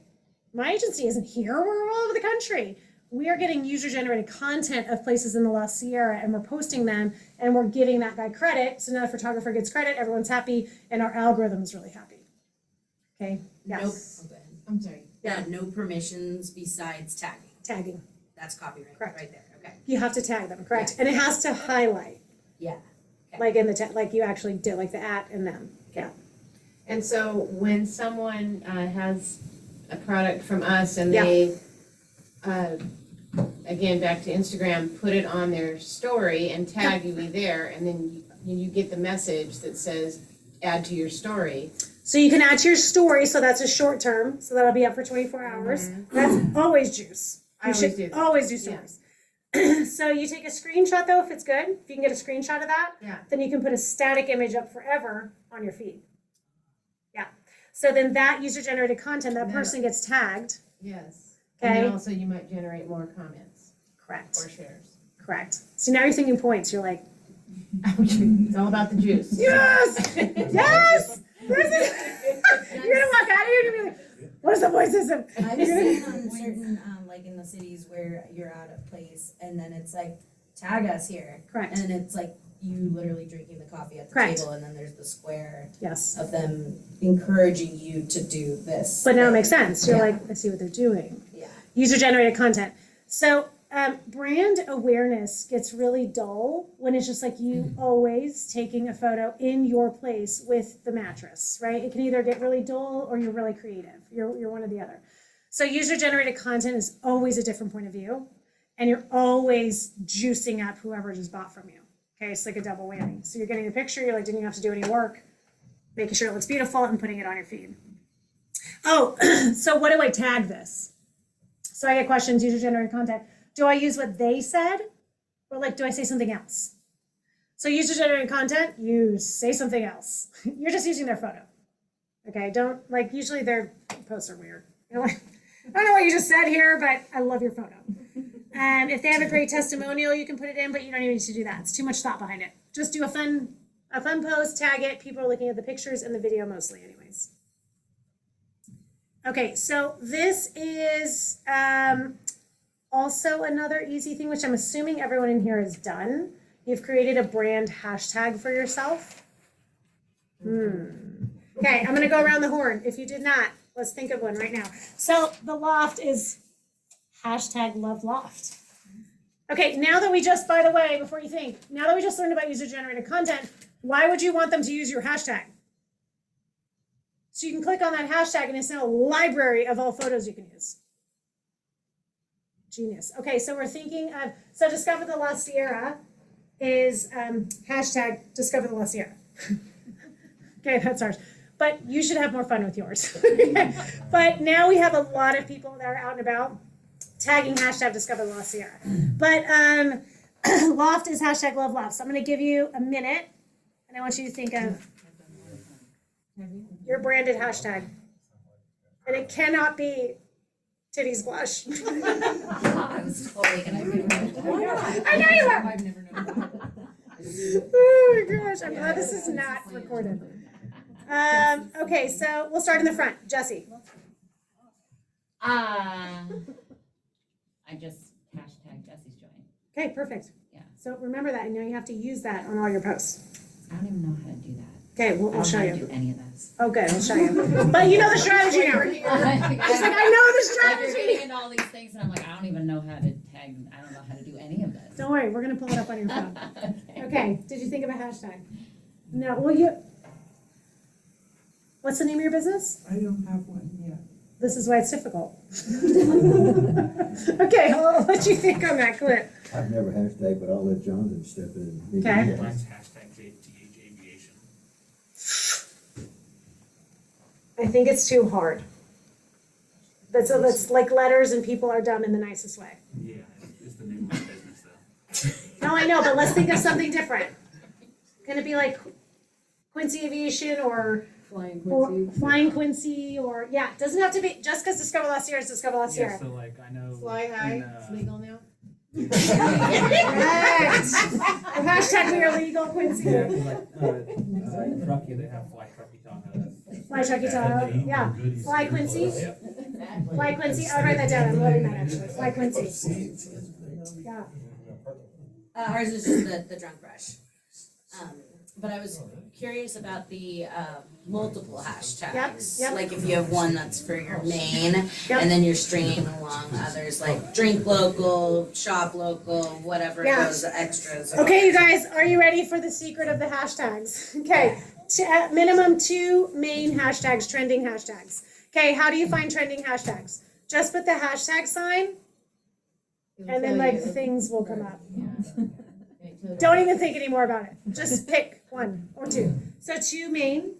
my agency isn't here, we're all over the country. We are getting user-generated content of places in the La Sierra, and we're posting them, and we're giving that guy credit. So now the photographer gets credit, everyone's happy, and our algorithm is really happy. Okay, yes. Nope. I'm sorry. Yeah, no permissions besides tagging. Tagging, That's copyright Correct. right there, okay. you have to tag them, correct? And it has to highlight, Yeah. like in the, like you actually did, like the at and them, yeah. And so when someone has a product from us and Yeah. they, again, back to Instagram, put it on their story and tag you there, and then you get the message that says, add to your story. So you can add to your story, so that's a short term, so that'll be up for 24 hours. That's always juice. I You always should do that. always do stories. So you take a screenshot though, if it's good, if you can get a screenshot of that, Yeah. then you can put a static image up forever on your feed. Yeah. So then that user-generated content, that Yeah. person gets tagged. Yes. And Okay. then also you might generate more comments Correct. or shares. Correct. So now you're thinking points. You're like, It's all about the juice. yes, yes. You're gonna walk out of here and be like, what is the point system? I've seen on certain, like in the cities where you're at a place and then it's like, tag us here. Correct. And it's like you literally drinking the coffee at the Correct. table and then there's the square Yes. of them encouraging you to do this. But now it makes sense. You're Yeah. like, I see what they're doing. Yeah. User-generated content. So brand awareness gets really dull when it's just like you always taking a photo in your place with the mattress, right? It can either get really dull or you're really creative. You're one or the other. So user-generated content is always a different point of view, and you're always juicing up whoever just bought from you. Okay, it's like a double whammy. So you're getting the picture, you're like, didn't you have to do any work? Making sure it looks beautiful and putting it on your feed. Oh, so what do I tag this? So I get questions, user-generated content. Do I use what they said? Or like, do I say something else? So user-generated content, you say something else. You're just using their photo. Okay, don't, like, usually their posts are weird. You're like, I don't know what you just said here, but I love your photo. If they have a great testimonial, you can put it in, but you don't even need to do that. It's too much thought behind it. Just do a fun post, tag it. People are looking at the pictures and the video mostly anyways. Okay, so this is also another easy thing, which I'm assuming everyone in here has done. You've created a brand hashtag for yourself. Okay, I'm gonna go around the horn. If you did not, let's think of one right now. So the loft is hashtag love loft. Okay, now that we just, by the way, before you think, now that we just learned about user-generated content, why would you want them to use your hashtag? So you can click on that hashtag and it's now a library of all photos you can use. Genius. Okay, so we're thinking of, so Discover the La Sierra is hashtag Discover the La Sierra. Okay, that's ours. But you should have more fun with yours. But now we have a lot of people that are out and about tagging hashtag Discover the La Sierra. But loft is hashtag love loft. So I'm going to give you a minute and I want you to think of your branded hashtag. And it cannot be titties blush. I was totally gonna do it. I know you were. I've never known that. Oh my gosh, I'm glad this is not recorded. Okay, so we'll start in the front. Jesse. I just hashtag Jesse's joint. Okay, perfect. Yeah. So remember that, and now you have to use that on all your posts. I don't even know how to do that. Okay, I we'll don't show know how to you. do any of this. Oh, good, we'll show you. But you know the strategy now. She's like, I know the Like, you're strategy. getting into all these things, and I'm like, I don't even know how to tag. I don't know how to do any of this. Don't worry, we're gonna pull it up on your phone. Okay. Okay, did you think of a hashtag? No, well, you. What's the name of your business? I don't have one yet. This is why it's difficult. Okay, I'll let you think on that clip. I've never hashtagged, but I'll let Jonathan step in. Okay. Mine's hashtag JTH Aviation. I think it's too hard. That's like letters and people are dumb in the nicest way. Yeah, it's the name of my business though. No, I know, but let's think of something different. Can it be like Quincy Aviation or Flying Quincy or, yeah, it doesn't have to be, just because Discover La Sierra is Discover La Yeah, Sierra. so like I know. Fly high, in, it's legal now. Right. Hashtag we are legal, Quincy. Yeah, like, Truckee, they have Fly Truckee Tahoe. Fly Truckee Tahoe, yeah. Fly Quincy. Yep. Fly Quincy, I'll write that down, I'm loading that actually. Fly Quincy. Yeah. Ours is just the drunk brush. But I was curious about the multiple hashtags. Yep. Like if you have one that's for your main, Yep. and then you're stringing along others like drink local, shop local, whatever Yeah. those extras. Okay, you guys, are you ready for the secret of the hashtags? Okay, at minimum 2 main hashtags, trending hashtags. Okay, how do you find trending hashtags? Just put the hashtag sign, and then like things will come up. Don't even think anymore about it. Just pick 1 or 2. So 2 main,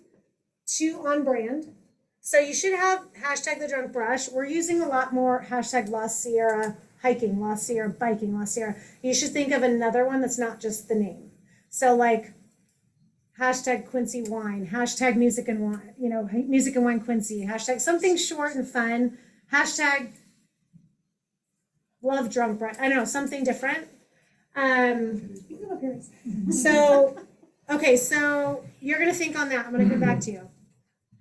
2 on brand. So you should have hashtag the drunk brush. We're using a lot more hashtag Lost Sierra hiking, Lost Sierra biking, Lost Sierra. You should think of another one that's not just the name. So like hashtag Quincy wine, hashtag music and wine, music and wine Quincy, hashtag something short and fun, hashtag love drunk brush. I don't know, something different. You can come up here. So, okay, so you're gonna think on that. I'm gonna come back to you.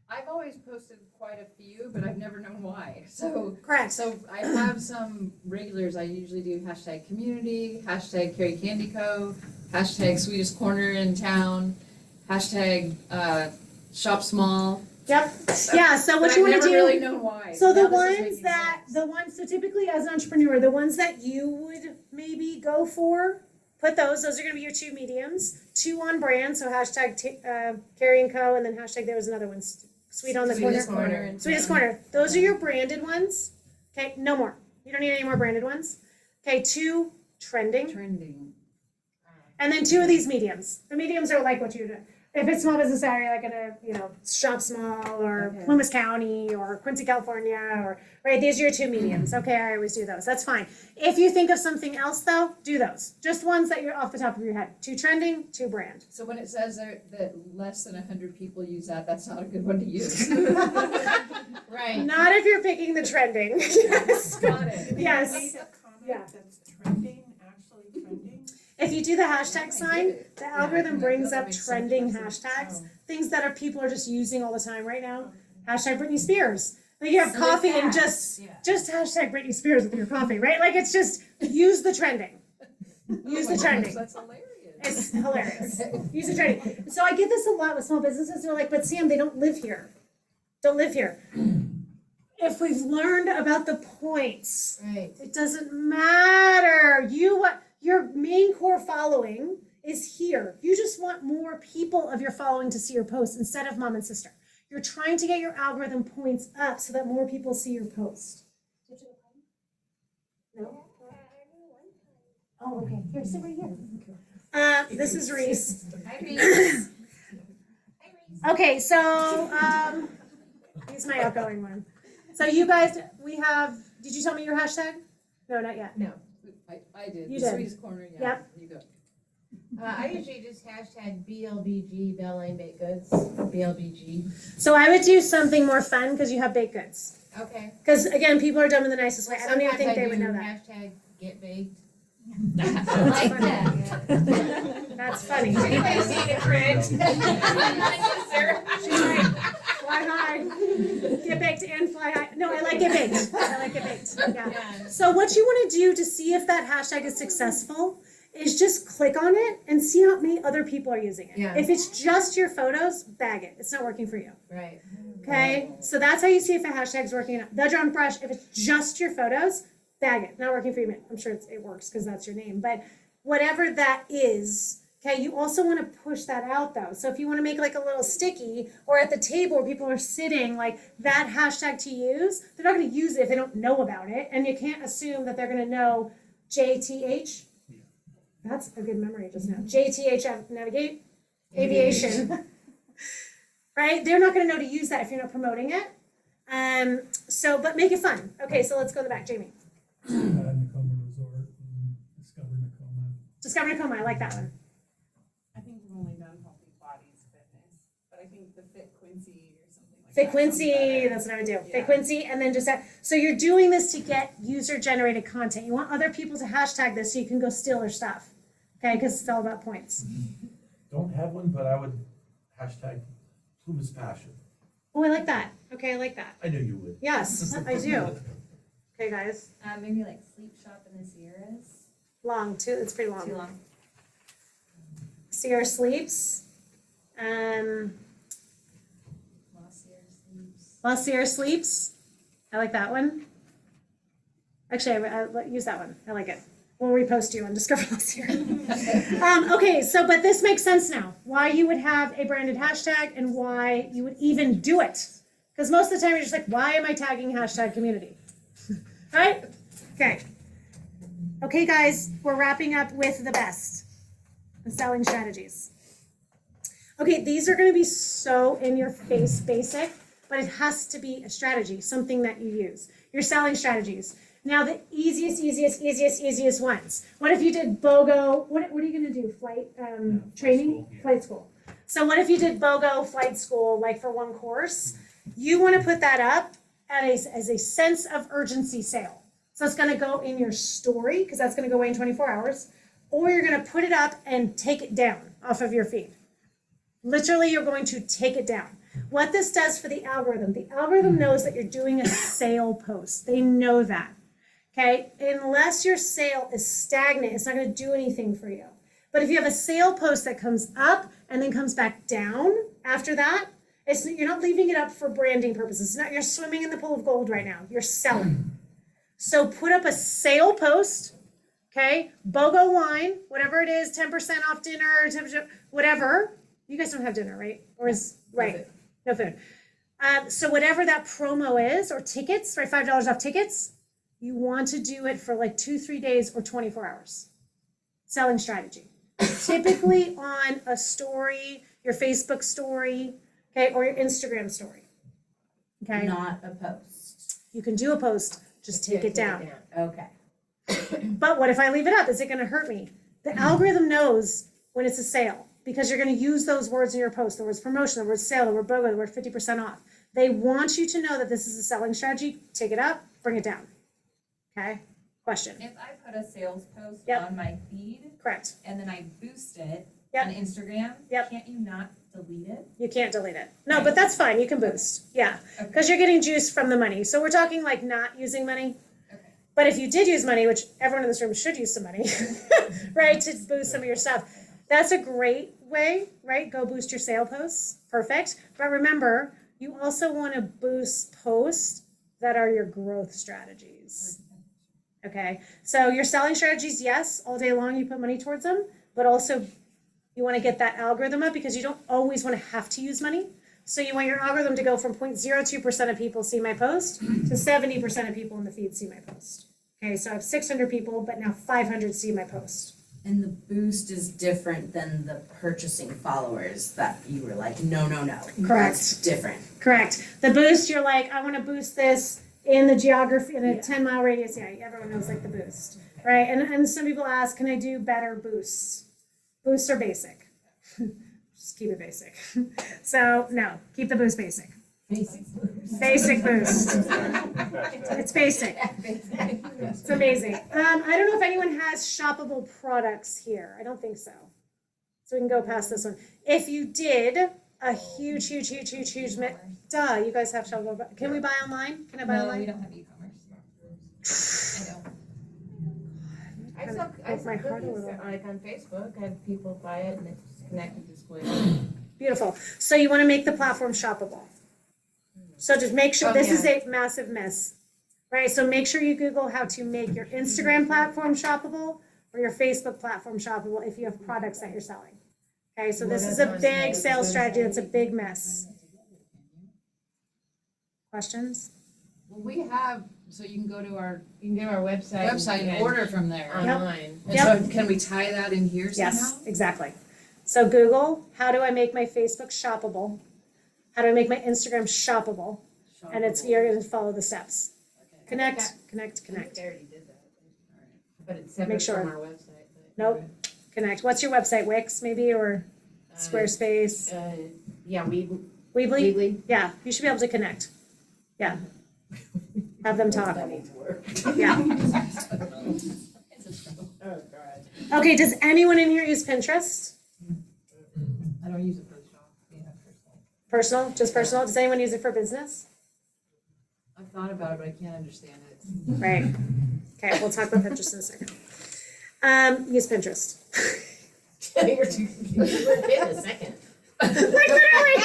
I've always posted quite a few, but I've never known why. So Correct. I have some regulars. I usually do hashtag community, hashtag Carry Candy Co, hashtag Sweetest Corner in Town, hashtag shop small. Yep. Yeah. So what But you I've want to never do? really known why. So Now this is making sense. so typically as an entrepreneur, the ones that you would maybe go for, put those are going to be your 2 mediums, 2 on brand. So hashtag Carry and Co, and then hashtag there was another one, Sweet on the Sweetest Corner. Corner in Sweetest Town. Corner. Those are your branded ones. Okay, no more. You don't need any more branded ones. Okay, 2 trending, Trending. and then 2 of these mediums. The mediums are like what you're doing. If it's small business area, like in a, shop small or Okay. Plumas County or Quincy, California, or, right, these are your 2 mediums. Okay, I always do those. That's fine. If you think of something else though, do those. Just ones that you're off the top of your head. 2 trending, 2 brand. So when it says that less than 100 people use that, that's not a good one to use. Right. Not if you're picking the trending. Yes. Got it. Yes. Made a comment Yeah. that's trending, actually trending. If you do the hashtag sign, the algorithm brings that up makes sense. trending hashtags, things that people are just using all the time right now. Hashtag Britney Spears. Like you have So coffee and that's- just hashtag Britney Spears with your coffee, right? Like it's just use the trending. Use the trending. That's hilarious. It's hilarious. Use the trending. So I get this a lot with small businesses. They're like, but Sam, they don't live here. Don't live here. If we've learned about the points, Right. it doesn't matter. Your main core following is here. You just want more people of your following to see your post instead of mom and sister. You're trying to get your algorithm points up so that more people see your post. No? Oh, okay. Here, sit right here. This is Reese. Hi, Reese. Okay, so he's my outgoing one. So you guys, did you tell me your hashtag? No, not yet. No. I did. You The did. Sweetest Corner, yeah. Yep. You go. I usually just hashtag BLBG, Belline Baked Goods, BLBG. So I would do something more fun because you have baked goods. Okay. Because again, people are dumb in the nicest way. I don't even think they would know that. Hashtag Get Baked. I like that. That's funny. Anybody seen it, Fred? She's like, fly high, get baked and fly high. No, I like get baked. I like get baked. Yeah. So what you want to do to see if that hashtag is successful is just click on it and see how many other people are using it. Yeah. If it's just your photos, bag it. It's not working for you. Right. Okay? So that's how you see if a hashtag's working. The drunk brush, if it's just your photos, bag it. Not working for you. I'm sure it works because that's your name. But whatever that is, okay, you also want to push that out though. So if you want to make like a little sticky or at the table where people are sitting, like that hashtag to use, they're not going to use it if they don't know about it. And you can't assume that they're going to know JTH. That's a good memory just now. JTH, navigate, aviation. Right? They're not going to know to use that if you're not promoting it. But make it fun. Okay, so let's go in the back. Jamie. Nakoma Resort and Discover Nakoma. Discover Nakoma. I like that one. I think we've only done Healthy Bodies Fitness, but I think the Fit Quincy or something like Frequency, that's what I would do. Frequency, and then just so you're doing this to get user-generated content. You want other people to hashtag this so you can go steal their stuff, okay? Because it's all about points. Don't have one, but I would hashtag Pluma's passion. Oh, I like that. Okay, I like that. I knew you would. Yes, I do. Okay, guys. Maybe like sleep shop in the Sierras. Long, too. It's pretty long. Too long. Sierra sleeps. While Sierra sleeps. I like that one. Actually, I use that one. I like it. We'll repost you on Discover Last Year. Okay, so but this makes sense now. Why you would have a branded hashtag and why you would even do it. Because most of the time you're just like, why am I tagging hashtag community? Right? Okay. Okay, guys, we're wrapping up with the best. The selling strategies. Okay, these are going to be so in your face basic, but it has to be a strategy, something that you use. Your selling strategies. Now the easiest ones. What if you did BOGO? What are you going to do? Flight training? School, yeah. Flight school. So what if you did BOGO flight school, like for one course? You want to put that up as a sense of urgency sale. So it's going to go in your story, because that's going to go away in 24 hours. Or you're going to put it up and take it down off of your feed. Literally, you're going to take it down. What this does for the algorithm knows that you're doing a sale post. They know that. Okay, unless your sale is stagnant, it's not going to do anything for you. But if you have a sale post that comes up and then comes back down after that, you're not leaving it up for branding purposes. It's not, you're swimming in the pool of gold right now. You're selling. So put up a sale post, okay? BOGO wine, whatever it is, 10% off dinner, 10%, whatever. You guys don't have dinner, right? Or is, right, no food. So whatever that promo is, or tickets, right, $5 off tickets, you want to do it for like 2-3 days or 24 hours. Selling strategy. Typically on a story, your Facebook story, okay, or your Instagram story. Okay. Not a post. You can do a post, just take it down. Okay. But what if I leave it up? Is it going to hurt me? The algorithm knows when it's a sale because you're going to use those words in your post, the words promotion, the word sale, the word BOGO, the word 50% off. They want you to know that this is a selling strategy. Take it up, bring it down. Okay? Question. If I put a sales post Yep. on my feed Correct. and then I boost it Yep. on Instagram, Yep. can't you not delete it? You can't delete it. No, but that's fine. You can boost. Yeah. Because you're getting juice from the money. So we're talking like not using money. Okay. But if you did use money, which everyone in this room should use some money, right, to boost some of your stuff, that's a great way, right? Go boost your sale posts. Perfect. But remember, you also want to boost posts that are your growth strategies. Okay. So your selling strategies, yes, all day long you put money towards them, but also you want to get that algorithm up because you don't always want to have to use money. So you want your algorithm to go from 0.02% of people see my post to 70% of people in the feed see my post. Okay, so I have 600 people, but now 500 see my post. And the boost is different than the purchasing followers that you were like, no. Correct. That's different. Correct. The boost, you're like, I want to boost this in the geography, in a 10-mile radius. Yeah, everyone knows like the boost, right? And some people ask, can I do better boosts? Boosts are basic. Just keep it basic. So no, keep the boost basic. Basic boost. It's basic. It's amazing. I don't know if anyone has shoppable products here. I don't think so. So we can go past this one. If you did a huge, duh, you guys have shoppable. Can we buy online? Can I buy No, online? we don't have e-commerce. I don't. I With my sell heart a cookies, little. like on Facebook, I have people buy it and it's connected display. Beautiful. So you want to make the platform shoppable. So just make sure, this is a massive miss, right? So make sure you Google how to make your Instagram platform shoppable or your Facebook platform shoppable if you have products that you're selling. Okay, so this is a big sales strategy. That's a big miss. Questions? Well, we have, so you can go to our You can go to our website. and order from there. Online. And so can we tie that in here somehow? Yes, exactly. So Google, how do I make my Facebook shoppable? How do I make my Instagram shoppable? And you're going to follow the steps. Connect. They already did that. But it's Make separate sure. from our website. but- Nope. Connect. What's your website? Wix maybe or Squarespace? Yeah, we Weebly? Legally? Yeah, you should be able to connect. Yeah. Have them talk. That needs work. Yeah. Oh, God. Okay, does anyone in here use Pinterest? I don't use it for the shop, yeah, personally. Personal, just personal? Does anyone use it for business? I've thought about it, but I can't understand it. Right. Okay, we'll talk about Pinterest in a second. Use Pinterest. You're in a second. Like literally.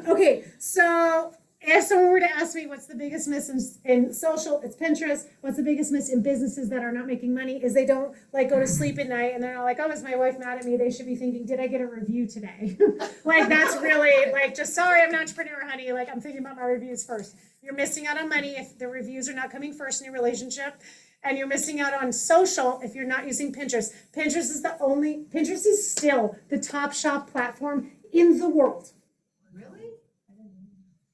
Okay, so if someone were to ask me what's the biggest miss in social, it's Pinterest. What's the biggest miss in businesses that are not making money is they don't like go to sleep at night and they're not like, oh, is my wife mad at me? They should be thinking, did I get a review today? Like that's really like, just sorry, I'm an entrepreneur, honey. Like I'm thinking about my reviews first. You're missing out on money if the reviews are not coming first in your relationship. And you're missing out on social if you're not using Pinterest. Pinterest is still the top shop platform in the world. Really?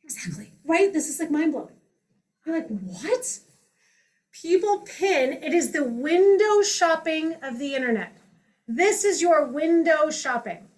Exactly. Right? This is like mind blowing. You're like, what? People pin, it is the window shopping of the internet. This is your window shopping.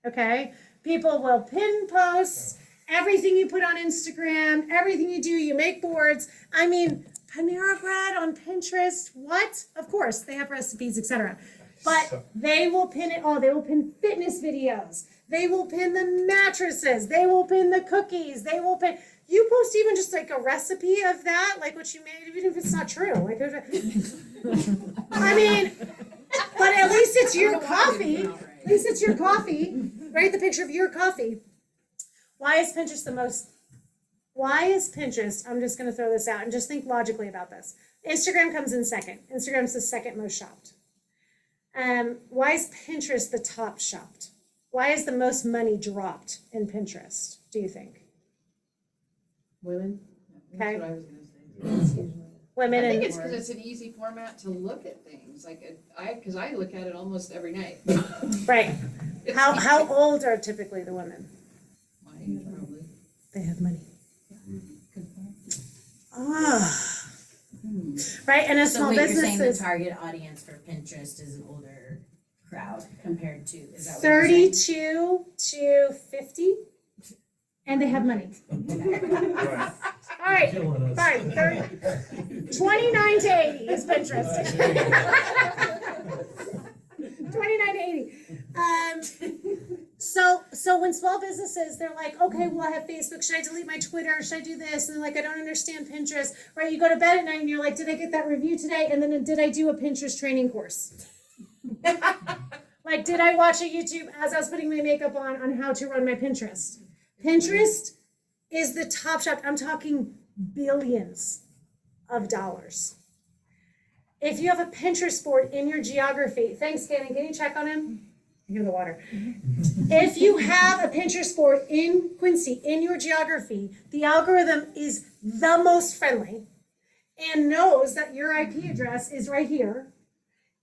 Okay? People will pin posts, everything you put on Instagram, everything you do, you make boards. I mean, Panera Bread on Pinterest, what? Of course, they have recipes, etc. But they will pin it all. They will pin fitness videos. They will pin the mattresses. They will pin the cookies. They will pin. You post even just like a recipe of that, like what you made, even if it's not true. Like, I mean, but at least it's your coffee. At least it's your coffee, right? The picture of your coffee. Why is Pinterest I'm just going to throw this out and just think logically about this. Instagram comes in second. Instagram's the second most shopped. Why is Pinterest the top shopped? Why is the most money dropped in Pinterest, do you think? Women? Okay. That's what I was gonna say. Women I think and it's because it's an easy format to look at things, like, because I look at it almost every night. right. It's How easy. old are typically the women? My age, probably. They have money. Good point. Ah. Right, and as So small wait, you're saying the businesses, target audience for Pinterest is an older crowd compared to, is that what you're saying? 32 to 50, and they have money. Right. All right, Killing us. fine. 29 to 80 is Pinterest. 29 to 80. So when small businesses, they're like, okay, well, I have Facebook. Should I delete my Twitter? Should I do this? And they're like, I don't understand Pinterest. Right? You go to bed at night and you're like, did I get that review today? And then did I do a Pinterest training course? Like, did I watch a YouTube as I was putting my makeup on how to run my Pinterest? Pinterest is the top shop. I'm talking billions of dollars. If you have a Pinterest board in your geography, thanks, Cannon. Can you check on him? I hear the water. If you have a Pinterest board in Quincy, in your geography, the algorithm is the most friendly and knows that your IP address is right here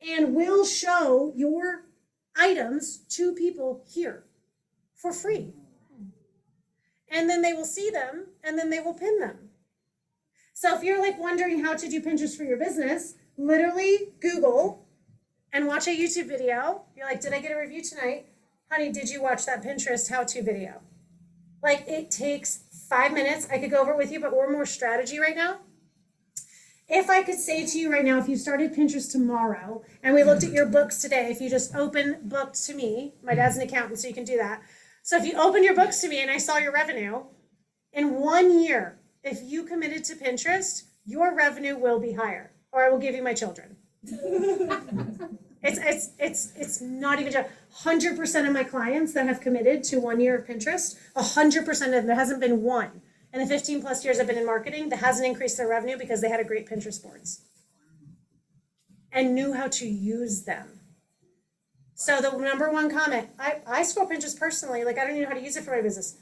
and will show your items to people here for free. And then they will see them and then they will pin them. So if you're like wondering how to do Pinterest for your business, literally Google and watch a YouTube video. You're like, did I get a review tonight? Honey, did you watch that Pinterest how-to video? Like, it takes 5 minutes. I could go over it with you, but we're more strategy right now. If I could say to you right now, if you started Pinterest tomorrow and we looked at your books today, if you just open books to me, my dad's an accountant, so you can do that. So if you open your books to me and I saw your revenue, in 1 year, if you committed to Pinterest, your revenue will be higher, or I will give you my children. It's not even just 100% of my clients that have committed to 1 year of Pinterest, 100% of them, there hasn't been one in the 15 plus years I've been in marketing that hasn't increased their revenue because they had a great Pinterest boards and knew how to use them. So the number one comment, I scroll Pinterest personally, like I don't even know how to use it for my business.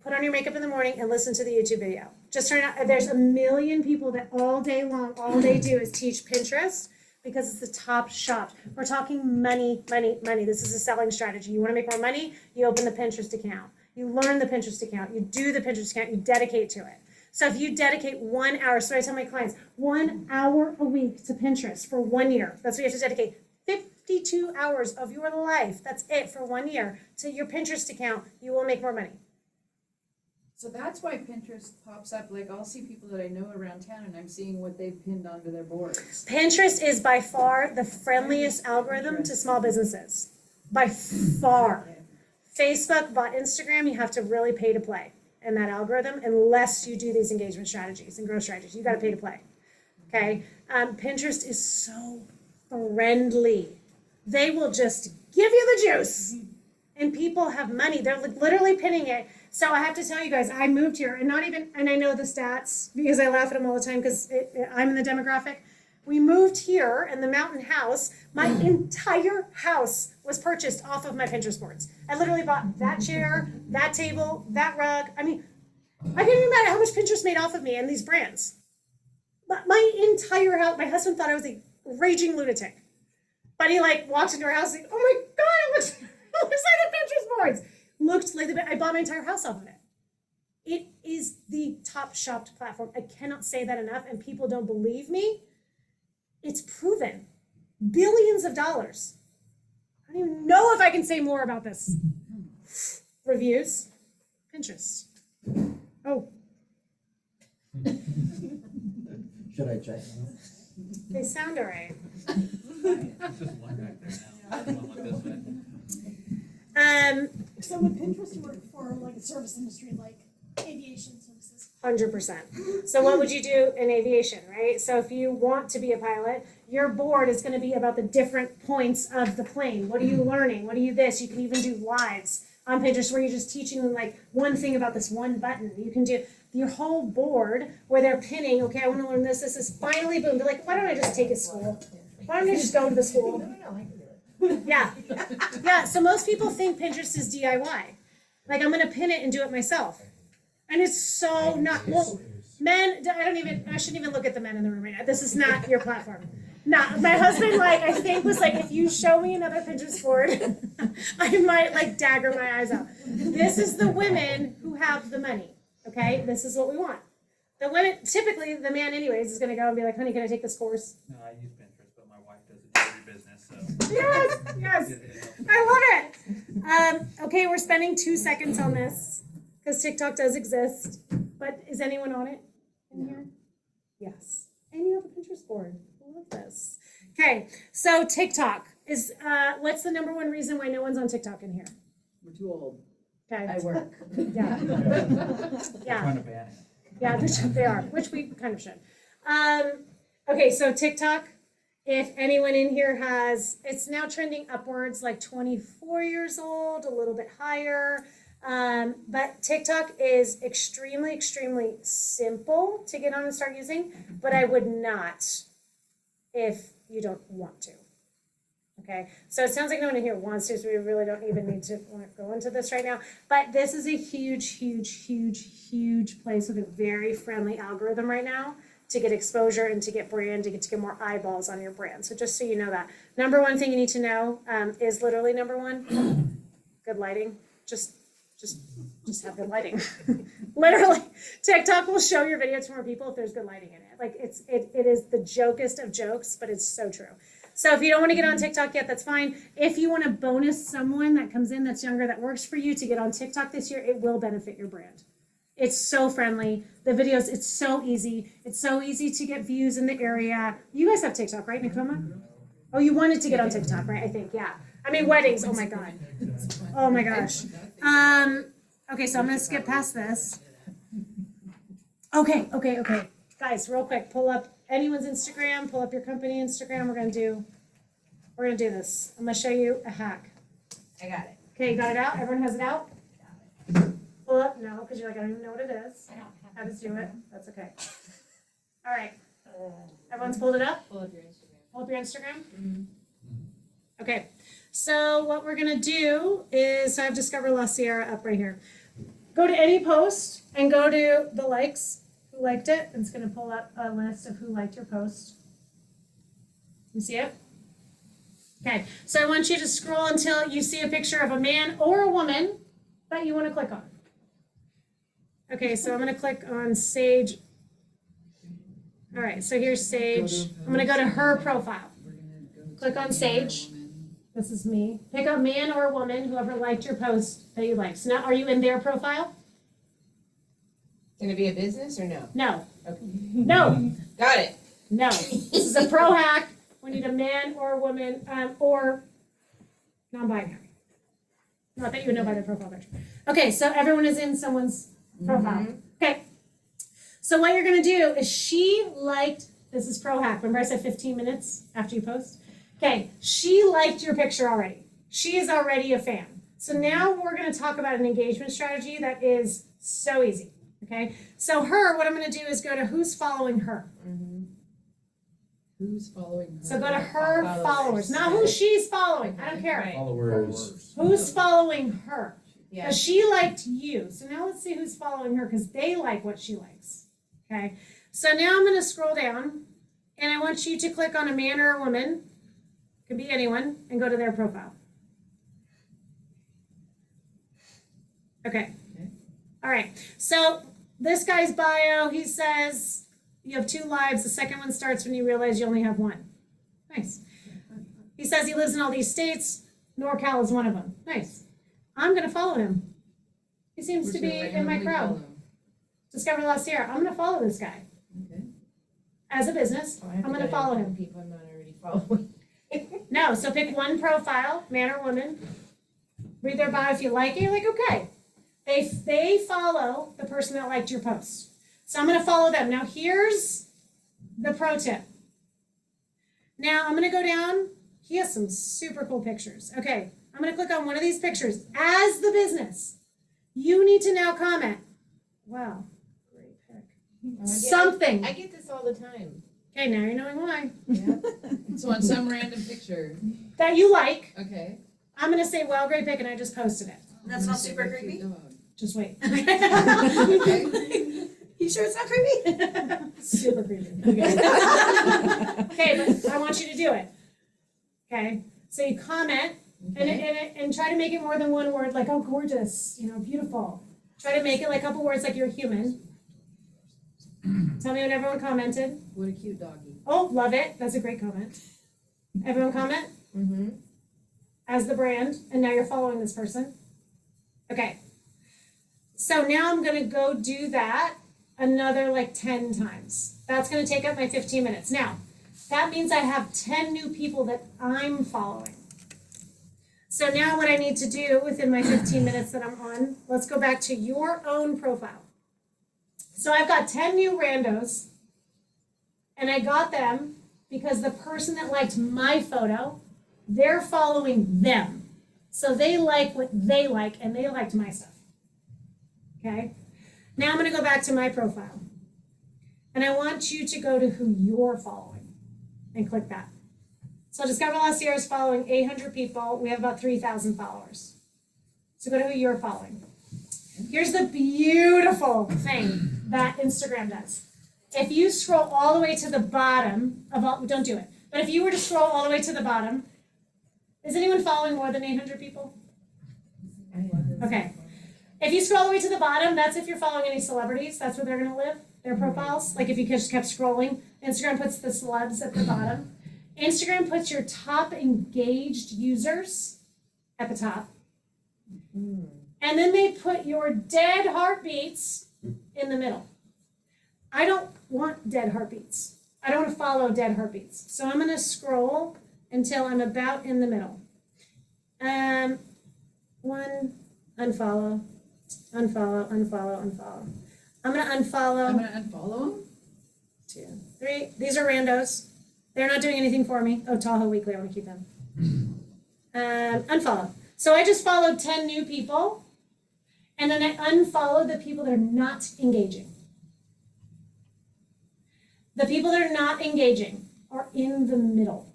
Put on your makeup in the morning and listen to the YouTube video. Just turn out, there's a million people that all day long, all they do is teach Pinterest because it's the top shop. We're talking money, money, money. This is a selling strategy. You want to make more money? You open the Pinterest account. You learn the Pinterest account. You do the Pinterest account. You dedicate to it. So if you dedicate 1 hour, so I tell my clients, 1 hour a week to Pinterest for 1 year. That's what you have to dedicate. 52 hours of your life, that's it for 1 year, to your Pinterest account, you will make more money. So that's why Pinterest pops up, like I'll see people that I know around town and I'm seeing what they've pinned onto their boards. Pinterest is by far the friendliest algorithm to small businesses. By far. Facebook, but Instagram, you have to really pay to play in that algorithm unless you do these engagement strategies and growth strategies. You got to pay to play. Okay? Pinterest is so friendly. They will just give you the juice. And people have money. They're literally pinning it. So I have to tell you guys, I moved here and I know the stats because I laugh at them all the time because I'm in the demographic. We moved here in the mountain house. My entire house was purchased off of my Pinterest boards. I literally bought that chair, that table, that rug. I mean, I can't even imagine how much Pinterest made off of me and these brands. But my entire house, my husband thought I was a raging lunatic. But he walked into our house like, oh my God, it looks like the Pinterest boards. Looked like I bought my entire house off of it. It is the top shopped platform. I cannot say that enough, and people don't believe me. It's proven. Billions of dollars. I don't even know if I can say more about this. Reviews. Pinterest. Oh. Should I check? They sound all right. There's just one back there now. One look this way. So would Pinterest work for like a service industry, like aviation services? 100%. So what would you do in aviation, right? So if you want to be a pilot, your board is going to be about the different points of the plane. What are you learning? What are you this? You can even do lives on Pinterest where you're just teaching them one thing about this one button. You can do your whole board where they're pinning, okay, I want to learn this. This is finally, boom. They're like, why don't I just take a school? Why don't I just go to the school? Yeah. Yeah, so most people think Pinterest is DIY. I'm going to pin it and do it myself. And it's so not, well, men, I shouldn't even look at the men in the room right now. This is not your platform. Nah, my husband, I think was if you show me another Pinterest board, I might dagger my eyes out. This is the women who have the money, okay? This is what we want. The women, typically the man anyways is going to go and be like, honey, can I take this course? No, I use Pinterest, but my wife does a jewelry business, so. Yes, I love it. Okay, we're spending 2 seconds on this because TikTok does exist, but is anyone on it in here? Yes. And you have a Pinterest board. I love this. Okay, so TikTok is, what's the number one reason why no one's on TikTok in here? We're too old. Okay. I work. Yeah. Yeah. Trying to ban it. Yeah, they are, which we kind of should. Okay, so TikTok, if anyone in here it's now trending upwards 24 years old, a little bit higher. But TikTok is extremely, extremely simple to get on and start using, but I would not if you don't want to. Okay, so it sounds like no one in here wants to, so we really don't even need to go into this right now. But this is a huge, huge, huge, huge place with a very friendly algorithm right now to get exposure and to get brand, to get more eyeballs on your brand. So just so you know that. Number one thing you need to know is literally number one, good lighting. Just have good lighting. Literally, TikTok will show your video to more people if there's good lighting in it. It is the jokest of jokes, but it's so true. So if you don't want to get on TikTok yet, that's fine. If you want to bonus someone that comes in that's younger that works for you to get on TikTok this year, it will benefit your brand. It's so friendly. The videos, it's so easy. It's so easy to get views in the area. You guys have TikTok, right, Nakoma? Oh, you wanted to get on TikTok, right? I think, yeah. I mean, weddings, oh my God. Oh my gosh. Okay, so I'm going to skip past this. Okay. Guys, real quick, pull up anyone's Instagram, pull up your company Instagram. We're gonna do this. I'm gonna show you a hack. I got it. Okay, you got it out? Everyone has it out? Pull up, no, because you're I don't even know what it is. How to do it. That's okay. All right. Everyone's pulled it up? Pull up your Instagram. Pull up your Instagram? Mm-hmm. Okay. So what we're gonna do is, so I've Discover La Sierra up right here. Go to any post and go to the likes. Who liked it? It's going to pull up a list of who liked your post. You see it? Okay, so I want you to scroll until you see a picture of a man or a woman that you want to click on. Okay, so I'm going to click on Sage. All right, so here's Sage. I'm going to go to her profile. Click on Sage. This is me. Pick a man or a woman, whoever liked your post that you liked. So now, are you in their profile? Can it be a business or no? No. Okay. No. Got it. No. This is a pro hack. We need a man or a woman, or non-binary. Not that you would know by their profile picture. Okay, so everyone is in someone's profile. Okay. So what you're gonna do is she liked, this is pro hack. Remember I said 15 minutes after you post? Okay, she liked your picture already. She is already a fan. So now we're gonna talk about an engagement strategy that is so easy. Okay, so what I'm gonna do is go to who's following her. Who's following her? So go to her followers, not who she's following. I don't care. Followers. Who's following her? Yeah. Because she liked you. So now let's see who's following her because they like what she likes. Okay. So now I'm going to scroll down and I want you to click on a man or a woman. Could be anyone and go to their profile. Okay. All right. So this guy's bio, he says you have 2 lives. The second one starts when you realize you only have one. Nice. He says he lives in all these states. NorCal is one of them. Nice. I'm going to follow him. He seems to be in my crowd. Discovered last year. I'm going to follow this guy. Okay. As a business, I'm going to follow him. People I'm not already following. No, so pick one profile, man or woman. Read their bio if you like it. You're like, okay. They follow the person that liked your post. So I'm going to follow them. Now here's the pro tip. Now I'm going to go down. He has some super cool pictures. Okay, I'm going to click on one of these pictures. As the business, you need to now comment. Wow, great pic. Something. I get this all the time. Okay, now you're knowing why. Yeah. So on some random picture. That you like. Okay. I'm going to say, well, great pic, and I just posted it. That's not super creepy? Just wait. Okay. You sure it's not creepy? Super creepy. Okay. Okay, but I want you to do it. Okay, so you comment and try to make it more than one word, like, oh, gorgeous, beautiful. Try to make it like a couple words like you're human. Tell me when everyone commented. What a cute doggy. Oh, love it. That's a great comment. Everyone comment? Mm-hmm. As the brand, and now you're following this person. Okay. So now I'm going to go do that another 10 times. That's going to take up my 15 minutes. Now, that means I have 10 new people that I'm following. So now what I need to do within my 15 minutes that I'm on, let's go back to your own profile. So I've got 10 new randos, and I got them because the person that liked my photo, they're following them. So they like what they like, and they liked my stuff. Okay? Now I'm going to go back to my profile. And I want you to go to who you're following and click that. So Discover Last Year is following 800 people. We have about 3,000 followers. So go to who you're following. Here's the beautiful thing that Instagram does. If you scroll all the way to the bottom of all, don't do it. But if you were to scroll all the way to the bottom, is anyone following more than 800 people? Okay. If you scroll all the way to the bottom, that's if you're following any celebrities. That's where they're going to live, their profiles. Like if you just kept scrolling, Instagram puts the celebs at the bottom. Instagram puts your top engaged users at the top. And then they put your dead heartbeats in the middle. I don't want dead heartbeats. I don't want to follow dead heartbeats. So I'm going to scroll until I'm about in the middle. 1, unfollow. Unfollow, unfollow, unfollow. I'm going to unfollow. I'm going to unfollow them? 2, 3. These are randos. They're not doing anything for me. Oh, Tahoe Weekly, I want to keep them. Unfollow. So I just followed 10 new people, and then I unfollowed the people that are not engaging. The people that are not engaging are in the middle.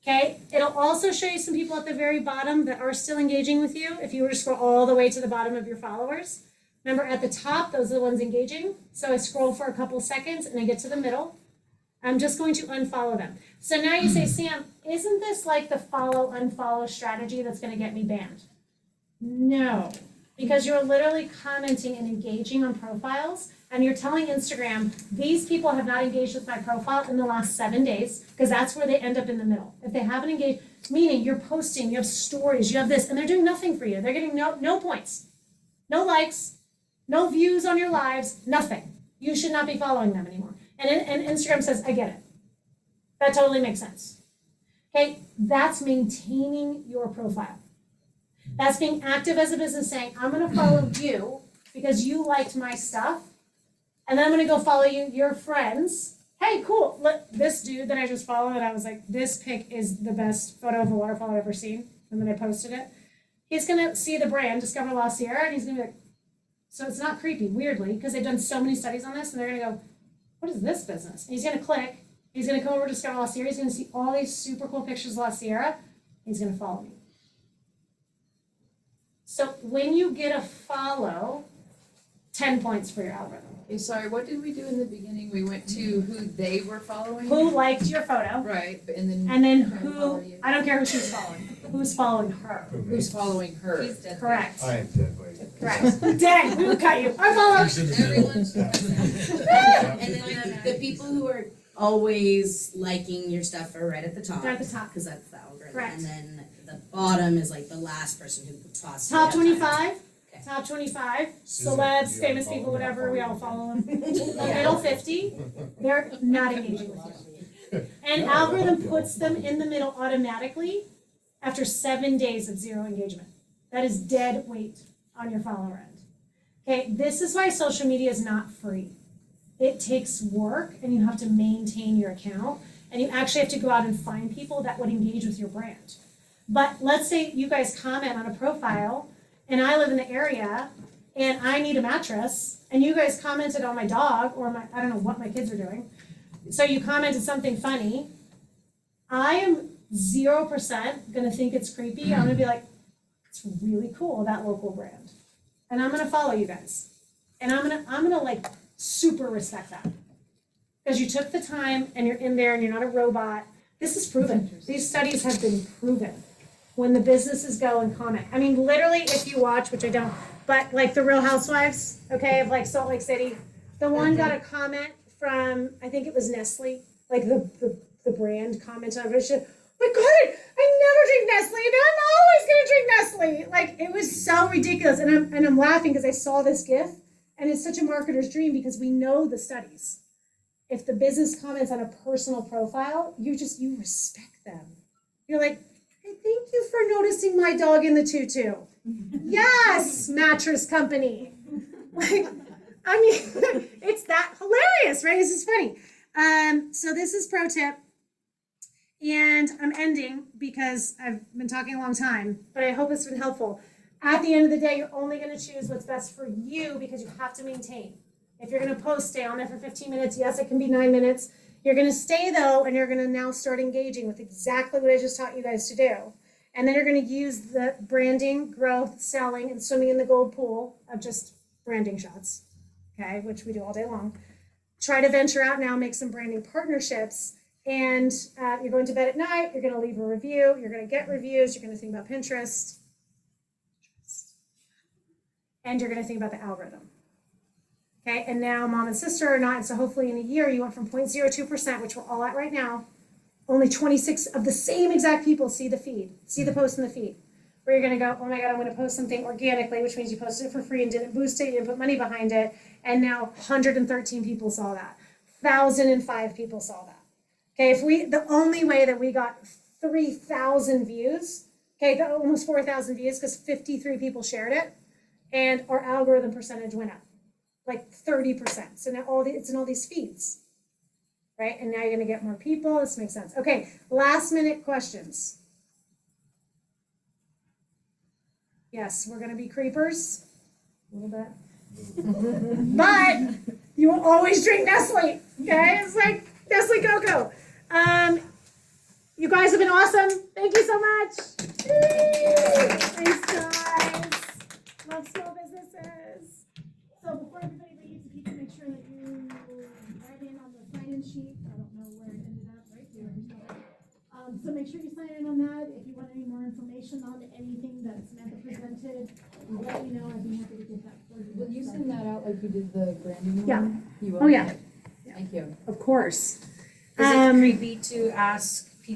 Okay, it'll also show you some people at the very bottom that are still engaging with you. If you were to scroll all the way to the bottom of your followers, remember at the top, those are the ones engaging. So I scroll for a couple seconds and I get to the middle. I'm just going to unfollow them. So now you say, Sam, isn't this like the follow, unfollow strategy that's going to get me banned? No. because you're literally commenting and engaging on profiles, and you're telling Instagram, these people have not engaged with my profile in the last 7 days, because that's where they end up in the middle. If they haven't engaged, meaning you're posting, you have stories, you have this, and they're doing nothing for you. They're getting no points, no likes, no views on your lives, nothing. You should not be following them anymore. And Instagram says, I get it. That totally makes sense. Okay, that's maintaining your profile. That's being active as a business, saying, I'm gonna follow you because you liked my stuff, and then I'm gonna go follow your friends. Hey, cool, look, this dude that I just followed, and I was like, this pic is the best photo of a waterfall I've ever seen, and then I posted it. He's gonna see the brand, Discover La Sierra, and he's gonna be like, so it's not creepy, weirdly, because they've done so many studies on this, and they're gonna go, what is this business? And he's gonna click, he's gonna come over to Discover La Sierra, he's gonna see all these super cool pictures of La Sierra, he's gonna follow me. So when you get a follow, 10 points for your algorithm. Okay, sorry, what did we do in the beginning? We went to who they were following? Who liked your photo, Right, but- and then. and then follow who, you. I don't care who she's following, who's following her. Who's following her? He's dead. Correct, I am dead weight. correct. Dang, we would cut you. I follow. Everyone's and then the people who are always liking your stuff are right at the top. They're at the top. Because that's the algorithm. Correct. And then the bottom is like the last person who tossed it Top out time. 25, Okay. top 25, Susan, celebs, do you famous unfollow people, them? whatever, we all follow them. The middle 50, they're not engaging with you. And algorithm puts them in the middle automatically after 7 days of zero engagement. That is dead weight on your follower end. Okay, this is why social media is not free. It takes work, and you have to maintain your account, and you actually have to go out and find people that would engage with your brand. But let's say you guys comment on a profile, and I live in the area, and I need a mattress, and you guys commented on my dog, or I don't know what my kids are doing. So you commented something funny. I am 0% gonna think it's creepy. I'm gonna be like, it's really cool, that local brand. And I'm gonna follow you guys. And I'm gonna like super respect that. Because you took the time and you're in there and you're not a robot. This is proven. These studies have been proven. When the businesses go and comment. I mean, literally, if you watch, which I don't, but like the Real Housewives, okay, of like Salt Lake City, the one got a comment from, I think it was Nestle, like the brand commented on it. She said, my God, I never drink Nestle, and I'm always gonna drink Nestle. Like, it was so ridiculous. And I'm laughing because I saw this GIF, and it's such a marketer's dream because we know the studies. If the business comments on a personal profile, you respect them. You're like, hey, thank you for noticing my dog in the tutu. Yes, mattress company. Like, I mean, it's that hilarious, right? This is funny. So this is pro tip. And I'm ending because I've been talking a long time, but I hope it's been helpful. At the end of the day, you're only going to choose what's best for you because you have to maintain. If you're going to post, stay on there for 15 minutes. Yes, it can be 9 minutes. You're going to stay, though, and you're going to now start engaging with exactly what I just taught you guys to do. And then you're going to use the branding, growth, selling, and swimming in the gold pool of just branding shots, okay, which we do all day long. Try to venture out now, make some branding partnerships, and you're going to bed at night, you're going to leave a review, you're going to get reviews, you're going to think about Pinterest, and you're going to think about the algorithm. Okay, and now mom and sister are not, and so hopefully in a year you went from 0.02%, which we're all at right now, only 26 of the same exact people see the feed, see the post in the feed. Where you're gonna go, oh my God, I'm gonna post something organically, which means you posted it for free and didn't boost it, you didn't put money behind it, and now 113 people saw that. 1,005 people saw that. Okay, the only way that we got 3,000 views, okay, almost 4,000 views, because 53 people shared it, and our algorithm percentage went up. Like 30%. So now it's in all these feeds, right? And now you're gonna get more people. This makes sense. Okay, last minute questions. Yes, we're gonna be creepers, a little bit. But you will always drink Nestle, okay? It's like Nestle Cocoa. You guys have been awesome. Thank you so much. Thanks, guys. Love small businesses. So before everybody leaves, if you can make sure that you write in on the sign-in sheet. I don't know where it ended up, right here. So make sure you sign in on that. If you want any more information on anything that Samantha presented, interested, let me know, I'd be happy to get that for you. Will you send that out like you did the branding one? Yeah. You will? Oh, yeah. Thank you. Of course. Is it creepy to ask